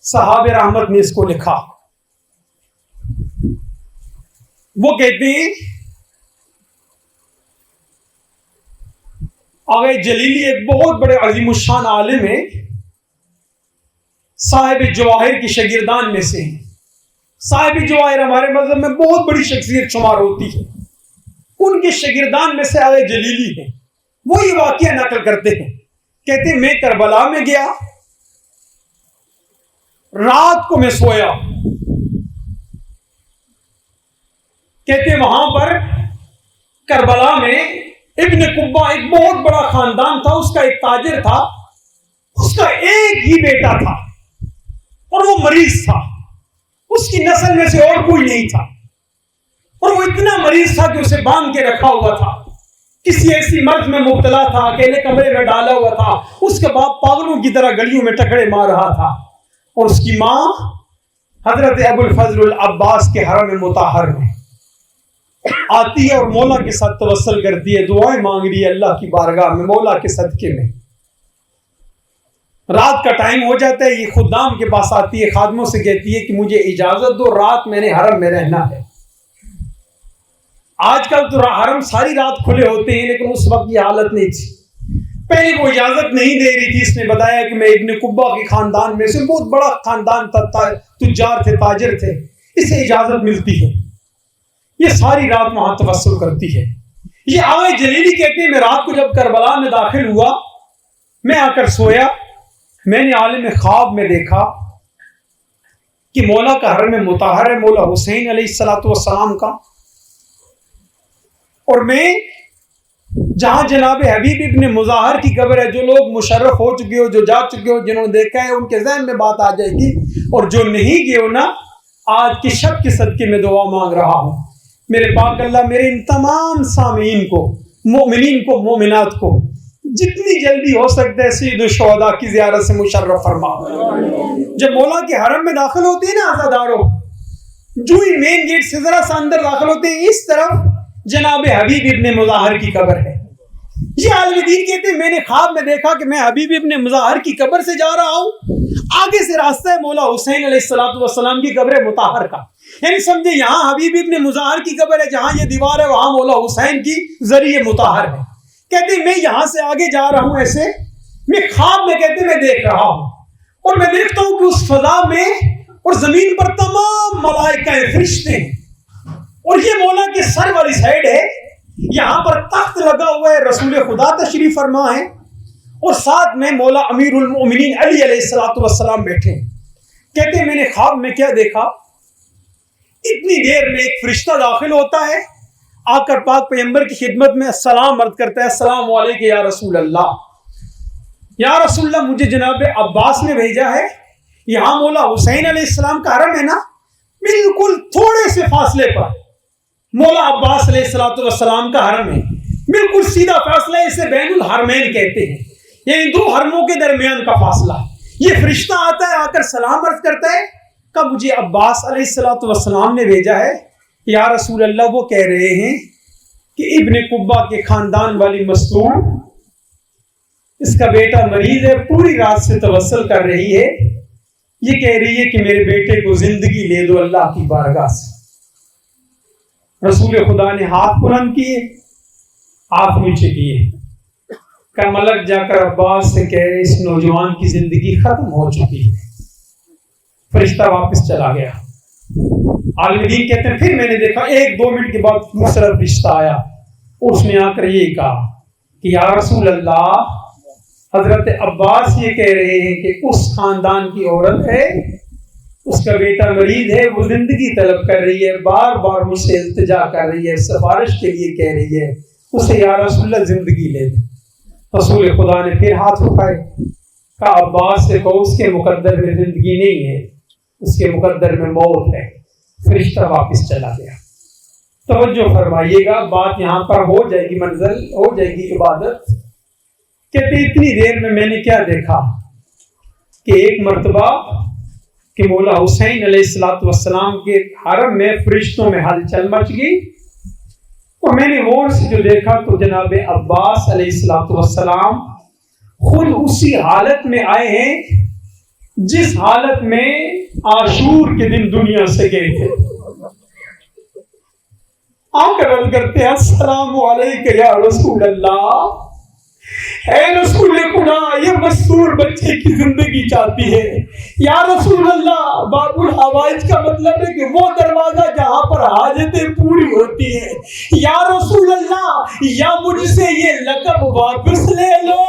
صحاب رحمت نے اس کو لکھا۔ وہ کہتے ہیں آغا جلیلی ایک بہت بڑے عظیم الشان عالم ہے، صاحب جواہر کی شاگردان میں سے ہیں۔ صاحب جواہر ہمارے مذہب میں بہت بڑی شخصیت شمار ہوتی ہے، ان کے شاگردان میں سے آغا جلیلی ہیں۔ وہ یہ واقعہ نقل کرتے ہیں، کہتے ہیں میں کربلا میں گیا، رات کو میں سویا، کہتے ہیں وہاں پر کربلا میں ابن قبہ ایک بہت بڑا خاندان تھا، اس کا ایک تاجر تھا، اس کا ایک ہی بیٹا تھا اور وہ مریض تھا، اس کی نسل میں سے اور کوئی نہیں تھا، اور وہ اتنا مریض تھا کہ اسے باندھ کے رکھا ہوا تھا، کسی ایسی مرض میں مبتلا تھا، اکیلے کمرے میں ڈالا ہوا تھا، اس کے باپ پاگلوں کی طرح گلیوں میں ٹکرے مار رہا تھا، اور اس کی ماں حضرت ابو الفضل العباس کے حرم مطہر میں آتی ہے اور مولا کے ساتھ توسل کرتی ہے، دعائیں مانگ رہی ہے اللہ کی بارگاہ میں، مولا کے صدقے میں۔ رات کا ٹائم ہو جاتا ہے، یہ خدام کے پاس آتی ہے، خادموں سے کہتی ہے کہ مجھے اجازت دو، رات میں نے حرم میں رہنا ہے۔ آج کل تو حرم ساری رات کھلے ہوتے ہیں، لیکن اس وقت یہ حالت نہیں تھی، پہلے وہ اجازت نہیں دے رہی تھی۔ اس نے بتایا کہ میں ابن قبہ کے خاندان میں سے، بہت بڑا خاندان تھا، تجار تھے، تاجر تھے، اسے اجازت ملتی ہے، یہ ساری رات وہاں توسل کرتی ہے۔ یہ آغا جلیلی کہتے ہیں میں رات کو جب کربلا میں داخل ہوا، میں آ کر سویا، میں نے عالم خواب میں دیکھا کہ مولا کا حرم مطہر ہے، مولا حسین علیہ السلام کا، اور میں جہاں جناب حبیب ابن مظاہر کی قبر ہے، جو لوگ مشرف ہو چکے ہو، جو جا چکے ہو، جنہوں نے دیکھا ہے، ان کے ذہن میں بات آ جائے گی، اور جو نہیں گئے ہو نا، آج کی شب کے صدقے میں دعا مانگ رہا ہوں، میرے پاک اللہ میرے ان تمام سامعین کو، مومنین کو، مومنات کو جتنی جلدی ہو سکتا ہے سید الشہداء کی زیارت سے مشرف فرما۔ جب مولا کے حرم میں داخل ہوتے ہیں نا عزادارو، جو ہی مین گیٹ سے ذرا سا اندر داخل ہوتے ہیں، اس طرف جناب حبیب ابن مظاہر کی قبر ہے۔ یہ عالم دین کہتے ہیں میں نے خواب میں دیکھا کہ میں حبیب ابن مظاہر کی قبر سے جا رہا ہوں، آگے سے راستہ ہے مولا حسین علیہ السلام کی قبر مطہر کا، یعنی سمجھے یہاں حبیب ابن مظاہر کی قبر ہے، جہاں یہ دیوار ہے وہاں مولا حسین کی ذریعہ مطہر ہے۔ کہتے ہیں میں یہاں سے آگے جا رہا ہوں، ایسے میں خواب میں کہتے ہیں میں دیکھ رہا ہوں، اور میں دیکھتا ہوں کہ اس فضا میں اور زمین پر تمام ملائکہ فرشتے ہیں، اور یہ مولا کے سر والی سائیڈ ہے، یہاں پر تخت لگا ہوا ہے، رسول خدا تشریف فرما ہے، اور ساتھ میں مولا امیر المؤمنین علی علیہ السلام بیٹھے ہیں۔ کہتے ہیں میں نے خواب میں کیا دیکھا، اتنی دیر میں ایک فرشتہ داخل ہوتا ہے، آ کر پاک پیغمبر کی خدمت میں السلام عرض کرتا ہے، السلام علیکم یا رسول اللہ، یا رسول اللہ مجھے جناب عباس نے بھیجا ہے، یہاں مولا حسین علیہ السلام کا حرم ہے نا، بالکل تھوڑے سے فاصلے پر مولا عباس علیہ السلام کا حرم ہے، بالکل سیدھا فاصلہ، اسے بین الحرمین کہتے ہیں، یعنی دو حرموں کے درمیان کا فاصلہ۔ یہ فرشتہ آتا ہے، آ کر سلام عرض کرتا ہے کہ مجھے عباس علیہ السلام نے بھیجا ہے، یا رسول اللہ وہ کہہ رہے ہیں کہ ابن قبہ کے خاندان والی مستور، اس کا بیٹا مریض ہے، پوری رات سے توسل کر رہی ہے، یہ کہہ رہی ہے کہ میرے بیٹے کو زندگی لے دو اللہ کی بارگاہ سے۔ رسول خدا نے ہاتھ بلند کیے، ہاتھ نیچے کیے، کہ ملک جا کر عباس سے کہہ رہے اس نوجوان کی زندگی ختم ہو چکی ہے۔ فرشتہ واپس چلا گیا۔ عالم دین کہتے ہیں پھر میں نے دیکھا 1-2 منٹ کے بعد دوسرا فرشتہ آیا، اس نے آ کر یہ کہا کہ یا رسول اللہ، حضرت عباس یہ کہہ رہے ہیں کہ اس خاندان کی عورت ہے، اس کا بیٹا مریض ہے، وہ زندگی طلب کر رہی ہے، بار بار مجھ سے التجا کر رہی ہے، سفارش کے لیے کہہ رہی ہے، اسے یا رسول اللہ زندگی لے دے۔ رسول خدا نے پھر ہاتھ اٹھائے، کہا عباس سے کہو اس کے مقدر میں زندگی نہیں ہے، اس کے مقدر میں موت ہے۔ فرشتہ واپس چلا گیا۔ توجہ فرمائیے گا، بات یہاں پر ہو جائے گی، منزل ہو جائے گی عبادت۔ کہتے اتنی دیر میں نے کیا دیکھا کہ ایک مرتبہ کہ مولا حسین علیہ السلام کے حرم میں فرشتوں میں ہلچل مچ گئی، اور میں نے غور سے جو دیکھا تو جناب عباس علیہ السلام خود اسی حالت میں آئے ہیں جس حالت میں عاشور کے دن دنیا سے گئے تھے. آ کر عرض کرتے ہیں السلام علیکم یا رسول اللہ. اے رسول خدا یہ مستور بچے کی زندگی چاہتی ہے. یا رسول اللہ باب الحوائج کا مطلب ہے کہ وہ دروازہ جہاں پر حاجتیں پوری ہوتی ہیں. یا رسول اللہ یا مجھ سے یہ لقب واپس لے لو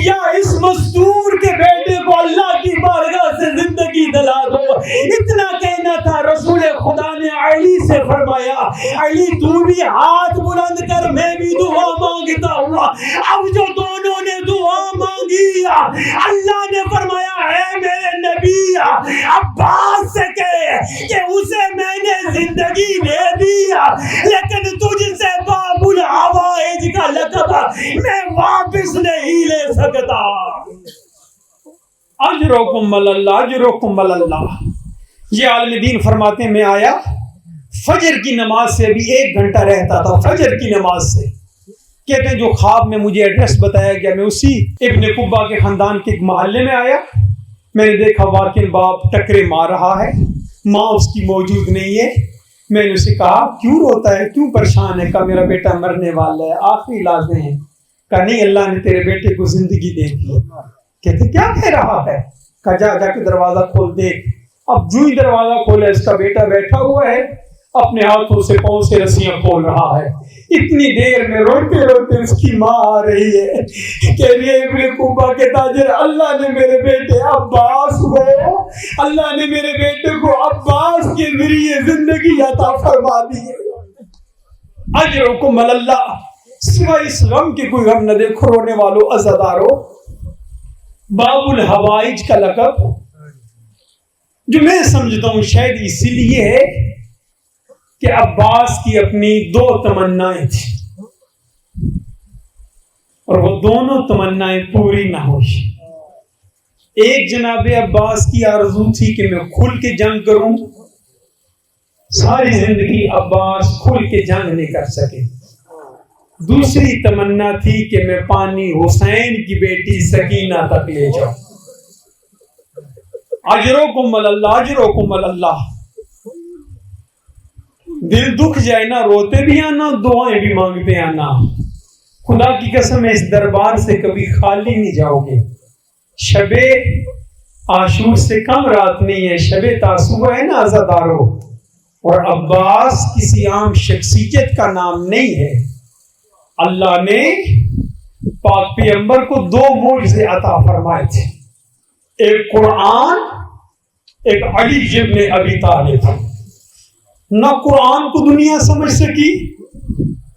یا اس مستور کے بیٹے کو اللہ کی بارگاہ سے زندگی دلا دو. اتنا کہنا تھا. رسول خدا نے علی سے فرمایا علی تو بھی ہاتھ بلند کر میں بھی دعا مانگتا ہوں. اب جو دونوں نے دعا مانگی اللہ نے فرمایا ہے میرے نبی عباس سے کہے کہ اسے میں نے زندگی دے دی لیکن تجھ سے باب الحوائج کا لقب میں واپس نہیں لے سکتا. اجرکم اللہ اجرکم اللہ. یہ عالم دین فرماتے ہیں میں آیا فجر کی نماز سے ابھی 1 گھنٹہ رہتا تھا. فجر کی نماز سے کہتے ہیں جو خواب میں مجھے ایڈریس بتایا گیا میں اسی ابن قبہ کے خاندان کے ایک محلے میں آیا. میں نے دیکھا واقعی باپ ٹکرے مار رہا ہے, ماں اس کی موجود نہیں ہے. میں نے اسے کہا کیوں روتا ہے کیوں پریشان ہے؟ کہا میرا بیٹا مرنے والا ہے آخری لحظے ہیں. کہا نہیں اللہ نے تیرے بیٹے کو زندگی دے دی. کہتے کیا کہہ رہا ہے؟ کہا جا کے دروازہ کھول دیکھ. اب جو ہی دروازہ کھولا اس کا بیٹا بیٹھا ہوا ہے اپنے ہاتھوں سے پاؤں سے رسیاں کھول رہا ہے. اتنی دیر میں روتے روتے اس کی ماں آ رہی ہے کہ یہ ابن قبہ کے تاجر اللہ نے میرے بیٹے عباس کو اللہ نے میرے بیٹے کو عباس کے ذریعے زندگی عطا فرما دی ہے. اجرکم اللہ. سوائے اس غم کے کوئی غم نہ دیکھو رونے والوں عزادارو. باب الحوائج کا لقب جو میں سمجھتا ہوں شاید اسی لیے ہے کہ عباس کی اپنی 2 تمنائیں تھیں اور وہ دونوں تمنائیں پوری نہ ہوئی. ایک جناب عباس کی آرزو تھی کہ میں کھل کے جنگ کروں. ساری زندگی عباس کھل کے جنگ نہیں کر سکے. دوسری تمنا تھی کہ میں پانی حسین کی بیٹی سکینہ تک لے جاؤں. اجرکم اللہ اجرکم اللہ. دل دکھ جائے نا روتے بھی آنا دعائیں بھی مانگتے آنا. خدا کی قسم اس دربار سے کبھی خالی نہیں جاؤ گے. شب عاشور سے کم رات نہیں ہے, شب تاسوعہ ہے نا عزادارو. اور عباس کسی عام شخصیت کا نام نہیں ہے. اللہ نے پاک پیغمبر کو 2 معجزے عطا فرمائے تھے. ایک قرآن ایک علی ابن ابی طالب. نہ قرآن کو دنیا سمجھ سکی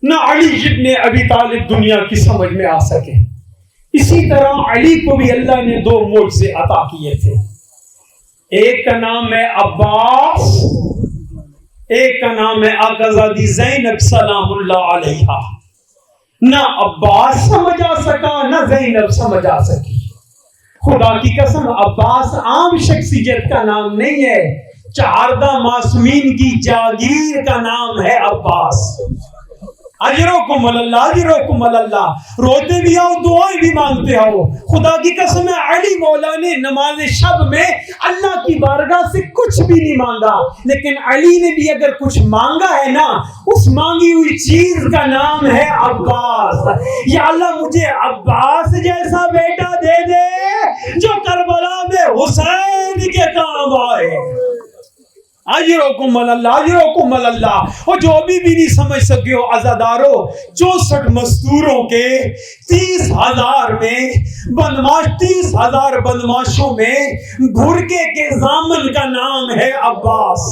نہ علی ابن ابی طالب دنیا کی سمجھ میں آ سکے. اسی طرح علی کو بھی اللہ نے 2 معجزے عطا کیے تھے. ایک کا نام ہے عباس, ایک کا نام ہے آقازادی زینب سلام اللہ علیہا. نہ عباس سمجھ آ سکا نہ زینب سمجھ آ سکی. خدا کی قسم عباس عام شخصیت کا نام نہیں ہے. 4 معصومین کی جاگیر کا نام ہے عباس. اجرکم اللہ اجرکم اللہ. روتے بھی آؤ دعائیں بھی مانگتے آؤ. خدا کی قسم علی مولا نے نماز شب میں اللہ کی بارگاہ سے کچھ بھی نہیں مانگا, لیکن علی نے بھی اگر کچھ مانگا ہے نا اس مانگی ہوئی چیز کا نام ہے عباس. یا اللہ مجھے عباس جیسا بیٹا دے دے جو کربلا میں حسین کے کام آئے. اجرکم اللہ اجرکم اللہ. اور جو بھی نہیں سمجھ سکے ہو عزادارو 64 مزدوروں کے 30,000 میں بدماش 30,000 بدماشوں میں بھرکے کے ضامن کا نام ہے عباس.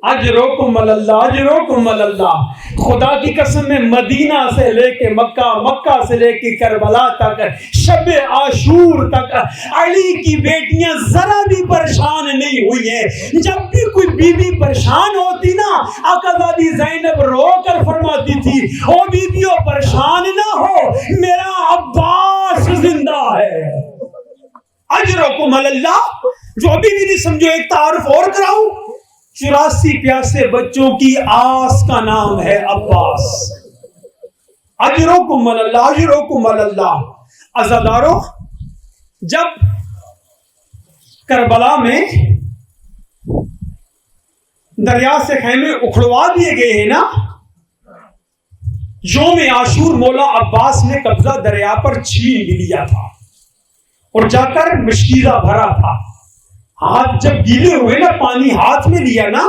اجرکم اللہ اجرکم اللہ. خدا کی قسم میں مدینہ سے لے کے مکہ, مکہ سے لے کے کربلا تک, شب عاشور تک علی کی بیٹیاں ذرا بھی پریشان نہیں ہوئی ہیں. جب بھی کوئی بیوی پریشان ہوتی نا آقازادی زینب رو کر فرماتی تھی او بیویوں پریشان نہ ہو میرا عباس زندہ ہے. اجرکم اللہ. جو بھی نہیں سمجھو ایک تعارف اور کراؤں. 84 پیاسے بچوں کی آس کا نام ہے عباس. اجرکم اللہ اجرکم اللہ. عزادارو، جب کربلا میں دریا سے خیمے اکھڑوا دیے گئے ہیں نا، یوم عاشور مولا عباس نے قبضہ دریا پر چھین بھی لیا تھا اور جا کر مشکیزہ بھرا تھا. ہاتھ جب گیلے ہوئے نا، پانی ہاتھ میں لیا نا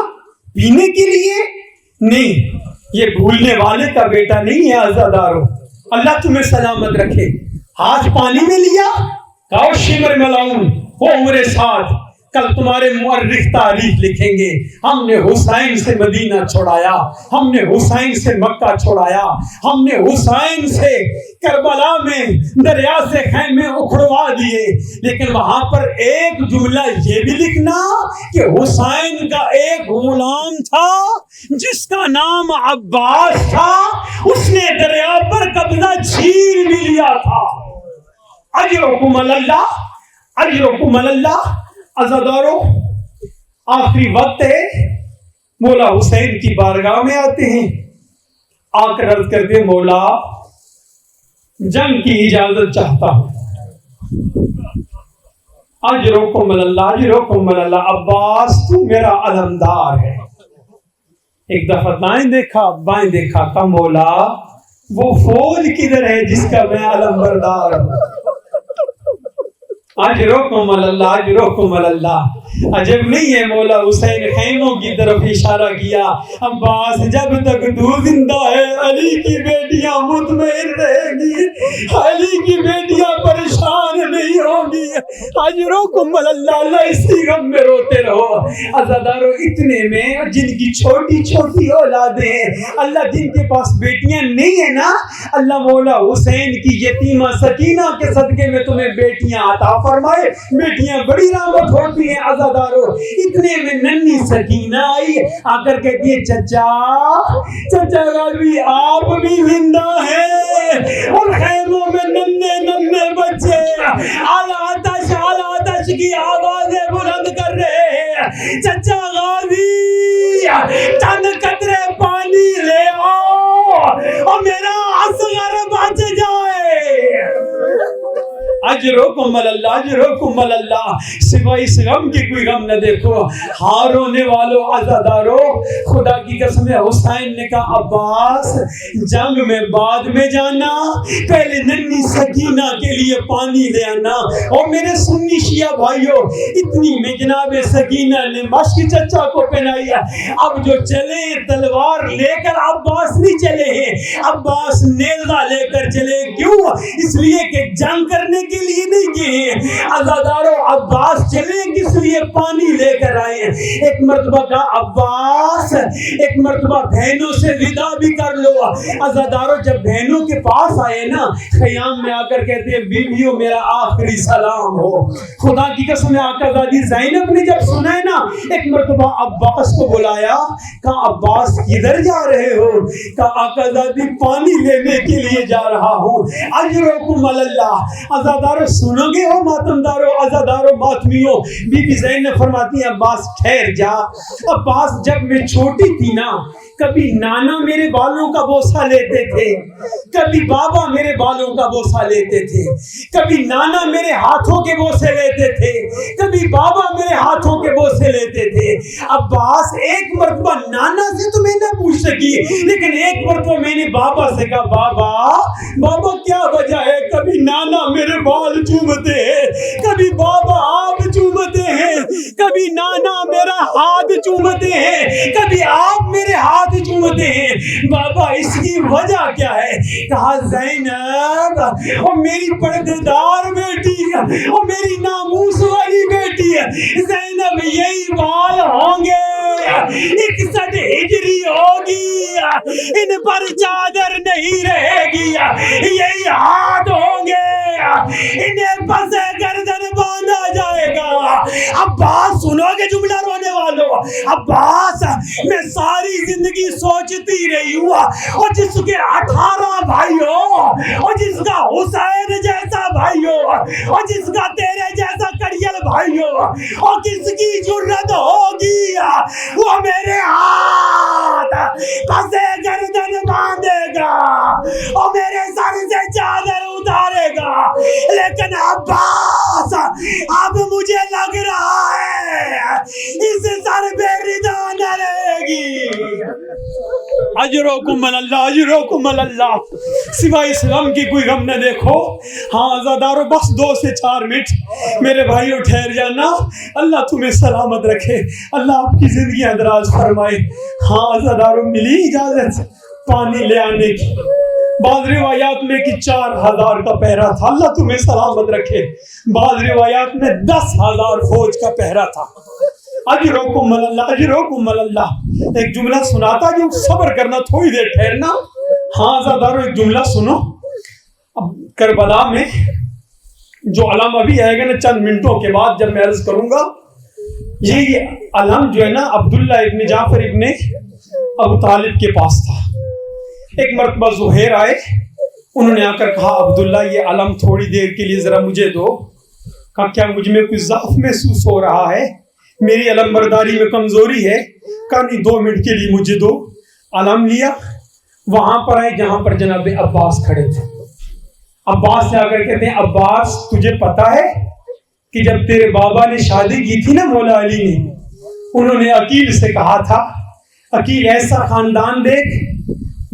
پینے کے لیے نہیں. یہ بھولنے والے کا بیٹا نہیں ہے عزادارو، اللہ تمہیں سلامت رکھے. ہاتھ پانی میں لیا، کہو شمر ملاؤن ہو عمر ساتھ، کل تمہارے مورخ تاریخ لکھیں گے ہم نے حسین سے مدینہ چھوڑایا، ہم نے حسین سے مکہ چھوڑایا، ہم نے حسین سے کربلا میں دریا سے خیمے اکھڑوا دیے. لیکن وہاں پر ایک جملہ یہ بھی لکھنا کہ حسین کا ایک غلام تھا جس کا نام عباس تھا، اس نے دریا پر قبضہ چھین بھی لیا تھا. اجرکم اللہ اجرکم اللہ. عزادارو، آخری وقت ہے، مولا حسین کی بارگاہ میں آتے ہیں، آ کر عرض کرتے مولا جنگ کی اجازت چاہتا ہوں. اجرکم اللہ اجرکم اللہ. عباس تو میرا علمدار ہے. ایک دفعہ دائیں دیکھا بائیں دیکھا، کہا مولا وہ فوج کدھر ہے جس کا میں علمبردار ہوں. اجرکم اللہ اجرکم اللہ. عجب نہیں ہے، مولا حسین خیموں کی طرف اشارہ کیا. عباس جب تک تو زندہ ہے علی کی بیٹیاں مطمئن رہے گی، علی کی بیٹیاں پریشان نہیں ہوگی. اجرکم اللہ. اللہ اسی غم میں روتے رہو. عزادارو، اتنے میں جن کی چھوٹی چھوٹی اولادیں ہیں، اللہ جن کے پاس بیٹیاں نہیں ہیں نا، اللہ مولا حسین کی یتیمہ سکینہ کے صدقے میں تمہیں بیٹیاں عطا فرمائے. بیٹیاں بڑی رحمت ہوتی ہیں. عزادارو، اتنے میں ننھی سکینہ آئی، آ کر کہتی ہے چچا غازی آپ بھی زندہ ہیں، اور خیموں میں ننھے بچے آتش کی آوازیں بلند کر رہے ہیں. چچا غازی چند قطرے پانی لے آؤ اور میرا اصغر بچ جائے. اجرکم اللہ اجرکم اللہ. سوائے اس غم کی کوئی غم نہ دیکھو. ہار ہونے والوں عزادارو، خدا کی قسم ہے، حسین نے کہا عباس جنگ میں بعد میں جانا، پہلے ننھی سکینہ کے لیے پانی لے آنا. اور میرے سنی شیعہ بھائیوں، اتنی میں جناب سکینہ نے مشک چچا کو پہنائی ہے. اب جو چلے تلوار لے کر عباس نہیں چلے ہیں، عباس نیزہ لے کر چلے. کیوں؟ اس لیے کہ جنگ کرنے کے لیے نہیں گئے. عزادارو، عباس چلے کس لیے؟ پانی لے کر آئے. ایک مرتبہ کا عباس ایک مرتبہ بہنوں سے ودا بھی کر لو. عزادارو، جب بہنوں کے پاس آئے نا، خیام میں آ کر کہتے ہیں بیویوں میرا آخری سلام ہو. خدا کی قسم ہے، آقا زادی زینب نے جب سنا ہے نا، ایک مرتبہ عباس کو بلایا، کہا عباس کدھر جا رہے ہو؟ کہا آقا زادی پانی لینے کے لیے جا رہا ہوں. اجرکم اللہ. عزادارو سنو گے ہو ماتمدارو، عزادارو ماتمیوں، بی بی زینب فرماتی ہیں عباس ٹھہر جا. عباس جب میں چھوٹی تھی نا، کبھی نانا میرے بالوں کا بوسہ لیتے تھے، کبھی بابا میرے بالوں کا بوسہ لیتے تھے، کبھی نانا میرے ہاتھوں کے بوسے لیتے تھے، کبھی بابا میرے ہاتھوں کے بوسے لیتے تھے. عباس ایک مرتبہ نانا سے تو میں نہ پوچھ سکی، لیکن ایک مرتبہ میں نے بابا سے کہا بابا کیا وجہ ہے؟ کبھی نانا میرے بال چومتے ہیں، کبھی بابا آپ چومتے ہیں، کبھی نانا میرا ہاتھ چومتے ہیں، کبھی آپ میرے ہاتھ چومتے ہیں. بابا اس کی وجہ کیا ہے؟ کہا زینب وہ میری پردےدار بیٹی ہے، وہ میری ناموس والی بیٹی ہے. زینب یہی بال ہوں گے، 61 ہجری ہوگی، ان پر چادر نہیں رہے گی، یہی ہاتھ ہوں گے، انہیں پسے گردن باندھا جائے گا. عباس سنو گے جملہ رونے والوں، عباس میں ساری زندگی سوچتی رہی ہوں، اور جس کے 18 بھائی ہو، اور جس کا حسین جیسا بھائی ہو، اور جس کا تیرے جیسا کڑیل بھائی ہو اور کس کی جرت ہوگی وہ میرے ہاتھ پسے گردن باندھے گا اور میرے سر سے چادر اتارے گا. لیکن عباس اب مجھے لگ رہا ہے اس سر پہ رضا نہ رہے گی. اجرکم اللہ اجرکم اللہ. سوائے اس غم کی کوئی غم نہ دیکھو. ہاں عزادارو بس 2 سے 4 منٹ میرے بھائیو ٹھہر جانا. اللہ تمہیں سلامت رکھے, اللہ آپ کی زندگیاں دراز فرمائے. ہاں عزادارو ملی اجازت پانی لے آنے کی. بعض روایات میں کہ 4000 کا پہرا تھا. اللہ تمہیں سلامت رکھے. بعض روایات میں 10,000 فوج کا پہرا تھا. اجرکم اللہ اجرکم اللہ. ایک جملہ سناتا جو صبر کرنا, تھوڑی دیر ٹھہرنا. ہاں عزادارو ایک جملہ سنو. اب کربلا میں جو علم ابھی آئے گا نا چند منٹوں کے بعد جب میں عرض کروں گا, یہ علم جو ہے نا عبداللہ ابن جعفر ابن ابو طالب کے پاس تھا. ایک مرتبہ زہیر آئے, انہوں نے آ کر کہا عبداللہ یہ علم تھوڑی دیر کے لیے ذرا مجھے دو. کہا کیا مجھ میں کچھ ضعف محسوس ہو رہا ہے, میری علم برداری میں کمزوری ہے؟ کہا نہیں 2 منٹ کے لیے مجھے دو. علم لیا, وہاں پر آئے جہاں پر جناب عباس کھڑے تھے. عباس سے آ کر کہتے ہیں عباس تجھے پتا ہے کہ جب تیرے بابا نے شادی کی تھی نا مولا علی نے, انہوں نے عقیل سے کہا تھا عقیل ایسا خاندان دیکھ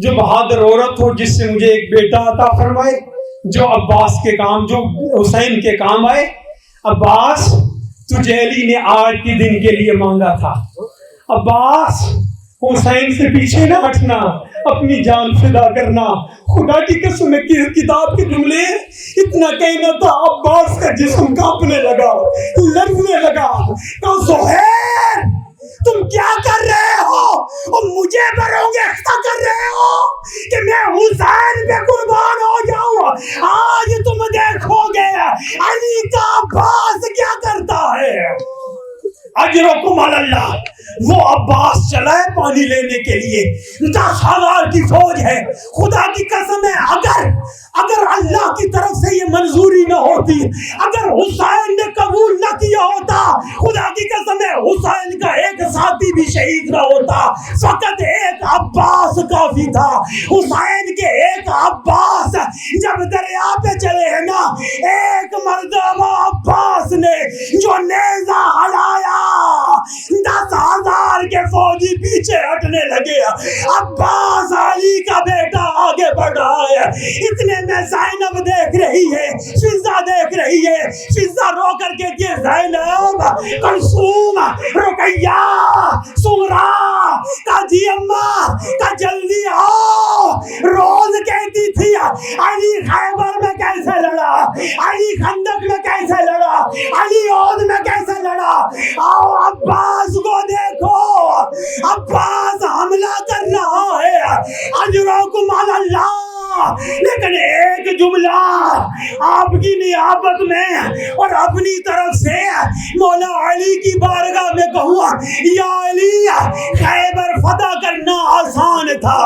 جو بہادر عورت ہو جس سے مجھے ایک بیٹا عطا فرمائے جو عباس کے کام جو حسین کے کام آئے. عباس تجھے علی نے آج کے دن کے لیے مانگا تھا. عباس حسین سے پیچھے نہ ہٹنا, اپنی جان فدا کرنا. خدا کی قسم ہے کہ کتاب کے جملے اتنا کہنا تھا عباس کا جسم کانپنے لگا, لرزنے لگا. کہا زہیر تم کیا کر رہے ہو اور مجھے برونگیختہ کر رہے ہو کہ میں حسین پہ قربان ہو جاؤں. آج تم دیکھو گے علی کا عباس کیا کرتا ہے. اجرکم اللہ. وہ عباس چلا ہے پانی لینے کے لیے, 10,000 کی فوج ہے. خدا کی قسم ہے اگر اللہ کی طرف سے یہ منظوری نہ ہوتی, اگر حسین نے قبول نہ کیا ہوتا, خدا کی قسم ہے حسین کا ایک ساتھی بھی شہید نہ ہوتا. فقط ایک عباس کافی تھا. حسین کے ایک عباس جب دریا پہ چلے ہیں نا, ایک مرتبہ عباس نے جو نیزہ ہلایا 10,000 کے فوجی پیچھے ہٹنے لگے. عباس علی کا بیٹا آگے بڑھ رہا ہے. اتنے میں زینب دیکھ رہی ہے, فضا دیکھ رہی ہے. فضا رو کر کے کہ زینب, کلثوم, رقیہ, سغرا کا جی اماں کا جلدی آؤ. روز کہتی تھی علی خیبر میں کیسے لڑا, علی خندق میں کیسے لڑا, علی عہد میں کیسے لڑا. آؤ عباس کو دیکھو, عباس حملہ کر رہا ہے. اجرکم اللہ. لیکن ایک جملہ آپ کی نیابت میں اور اپنی طرف سے مولا علی کی بارگاہ میں کہوں, یا علی خیبر فتح کرنا آسان تھا,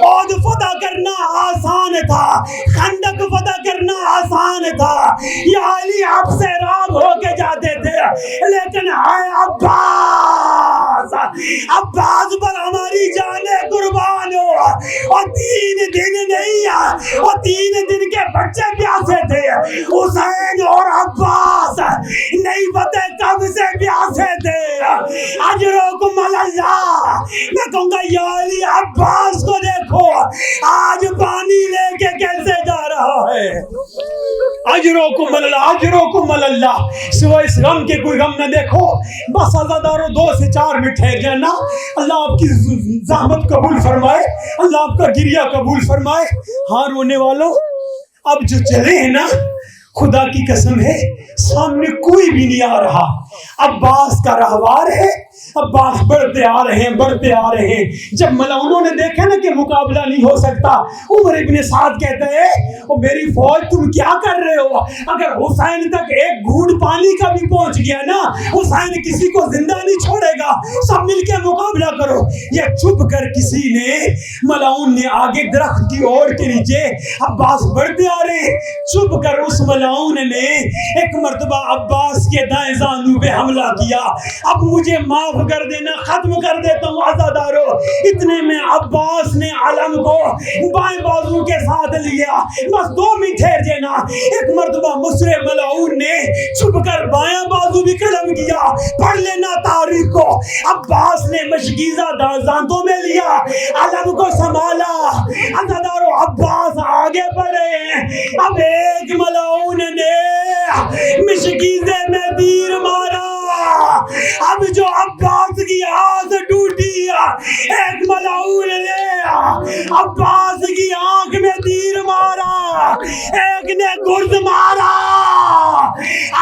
عہد فتح کرنا آسان تھا, خندق فتح کرنا آسان تھا. یا علی آپ سے راگ ہو کے جاتے تھے, لیکن آئے عباس پر ہماری جانیں قربان ہو. اور 3 دن نہیں اور 3 دن کے بچے پیاسے تھے. حسین اور عباس نہیں پتہ کب سے پیاسے تھے. اجرکم اللہ. میں کہوں گا یا علی عباس کو دیکھو آج پانی لے کے کیسے جا رہا ہے. اجرکم اللہ اجرکم اللہ. سوائے اس غم کے کوئی غم نہ دیکھو. بس عزادارو 2 سے 4 منٹ ٹھہر جانا. اللہ آپ کی زحمت قبول فرمائے, اللہ آپ کا گریہ قبول فرمائے. ہاں رونے والوں, اب جو چلے ہیں نا, خدا کی قسم ہے سامنے کوئی بھی نہیں آ رہا. عباس کا رہوار ہے. عباس بڑھتے آ رہے ہیں. جب ملعونوں نے دیکھا نا کہ مقابلہ نہیں ہو سکتا, عمر ابن سعد کہتے ہیں او میری فوج تم کیا کر رہے ہو, اگر حسین تک ایک گھونٹ پانی کا بھی پہنچ گیا نا، حسین کسی کو زندہ نہیں چھوڑے گا، سب مل کے مقابلہ کرو۔ یہ چھپ کر کسی نے، ملعون نے آگے درخت کی اوڑ کے نیچے عباس بڑھتے آ رہے، چھپ کر اس ملعون نے ایک مرتبہ عباس کے دائیں زانو پہ حملہ کیا۔ اب مجھے معاف کر دینا، ختم کر دیتا ہوں عزادارو۔ اتنے میں عباس نے علم کو بائیں بازو کے ساتھ لیا، بس 2 منٹ ٹھہر جانا۔ ایک مرتبہ مصر ملعون نے چھپ کر بائیں بازو بھی قلم کیا، پڑھ لینا تاریخ کو۔ عباس نے مشکیزہ دانتوں میں لیا، علم کو سنبھالا۔ عزادارو عباس آگے بڑھے، اب ایک ملعون نے مشکیزے میں تیر مارا، اب جو عباس کی آنکھ ٹوٹی، ایک ملعون نے عباس کی آنکھ میں تیر مارا، ایک نے گرد مارا،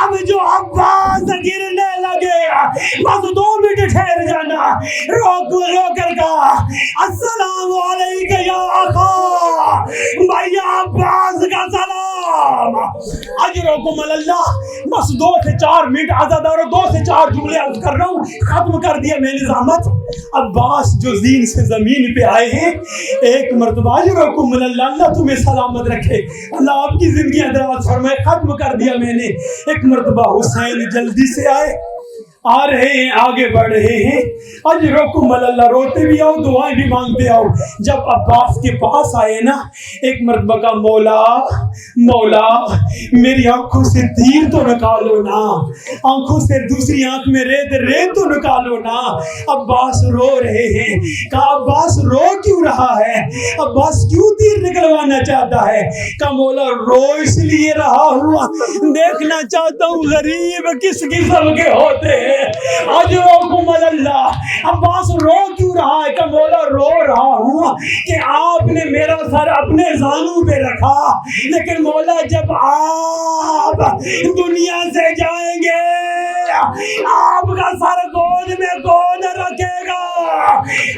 اب جو عباس گرنے لگے، بس 2 منٹ ٹھہر جانا، روک کر کہا السلام علیکم یا آقا، بھیا عباس کا سلام، اجرکم اللہ۔ بس 2 سے 4 منٹ عزادارو، 2 سے 4 جملے عرض کر رہا ہوں، ختم کر دیا میں نے زحمت۔ عباس جو زین سے زمین پہ آئے ہیں، ایک مرتبہ اجرکم اللہ، اللہ تمہیں سلامت رکھے، اللہ آپ کی زندگی دراز فرمائے، ختم کر دیا میں نے۔ ایک مرتبہ حسین جلدی سے آئے، آ رہے ہیں، آگے بڑھ رہے ہیں، اجرکم اللہ، روتے بھی آؤ، دعائیں بھی مانگتے آؤ۔ جب عباس کے پاس آئے نا، ایک مرتبہ کا مولا مولا میری آنکھوں سے تیر تو نکالو نا، آنکھوں سے دوسری آنکھ میں ریت تو نکالو نا۔ عباس رو رہے ہیں، کہا عباس رو کیوں رہا ہے، عباس کیوں تیر نکلوانا چاہتا ہے؟ کہا مولا رو اس لیے رہا ہوں، دیکھنا چاہتا ہوں غریب کس قسم کے ہوتے ہیں۔ اجرکم اللہ، عباس رو کیوں رہا ہے؟ کہ مولا رو رہا ہوں کہ آپ نے میرا سر اپنے زانو پہ رکھا، لیکن مولا جب آپ دنیا سے جائیں گے، آپ کا سر گود میں کون رکھے گا؟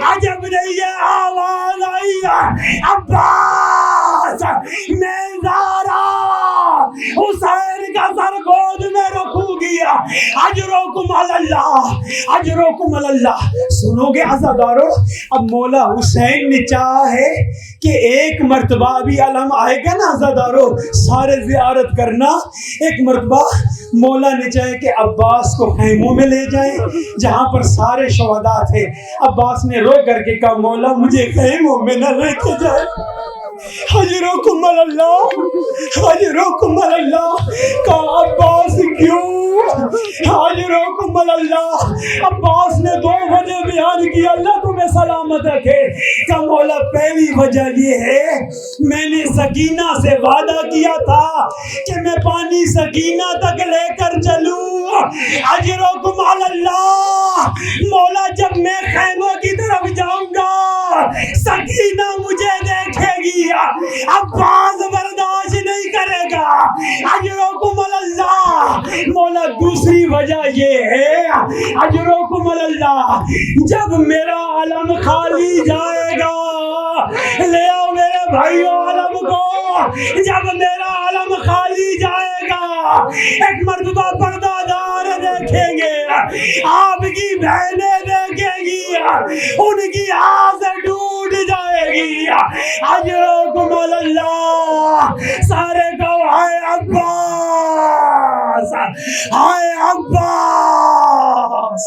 عجب نہیں یہ آواز آئی، عباس میں زارا حسین کا سر گود میں رکھوں گی، اجرکم اللہ، اجرکم اللہ۔ سنو گے عزادارو، اب مولا حسین نے چاہا ہے کہ ایک مرتبہ بھی علم آئے گا نا عزادارو، سارے زیارت کرنا۔ ایک مرتبہ مولا نے چاہے کہ عباس کو خیموں میں لے جائیں جہاں پر سارے شہداء تھے۔ عباس نے رو کر کے کہا مولا مجھے خیموں میں نہ لے کے جائے، اجرکم اللہ، اجرکم اللہ۔ کہا عباس کیوں؟ اجرکم اللہ۔ عباس نے 2 وجہ بیان کی، اللہ تمہیں سلامت رکھے۔ کہ مولا پہلی وجہ یہ ہے، میں نے سکینہ سے وعدہ کیا تھا کہ میں پانی سکینہ تک لے کر چلوں، اجرکم اللہ۔ مولا جب میں خیموں کی طرف جاؤں گا، سکینہ مجھے دیکھے گی، عباس برداشت نہیں کرے گا، اجرکم اللہ۔ مولا دوسری وجہ یہ ہے، اجرکم اللہ، جب میرا علم خالی جائے گا، لے آؤ میرے بھائیوں علم کو، جب میرا علم خالی جائے گا، ایک مرتبہ پردہ دار دیکھیں گے، آپ کی بہنیں دیکھیں گی، ان کی آس ٹوٹ جائے گی، اجرکم اللہ۔ سارے کو ہائے عباس، ہائے عباس۔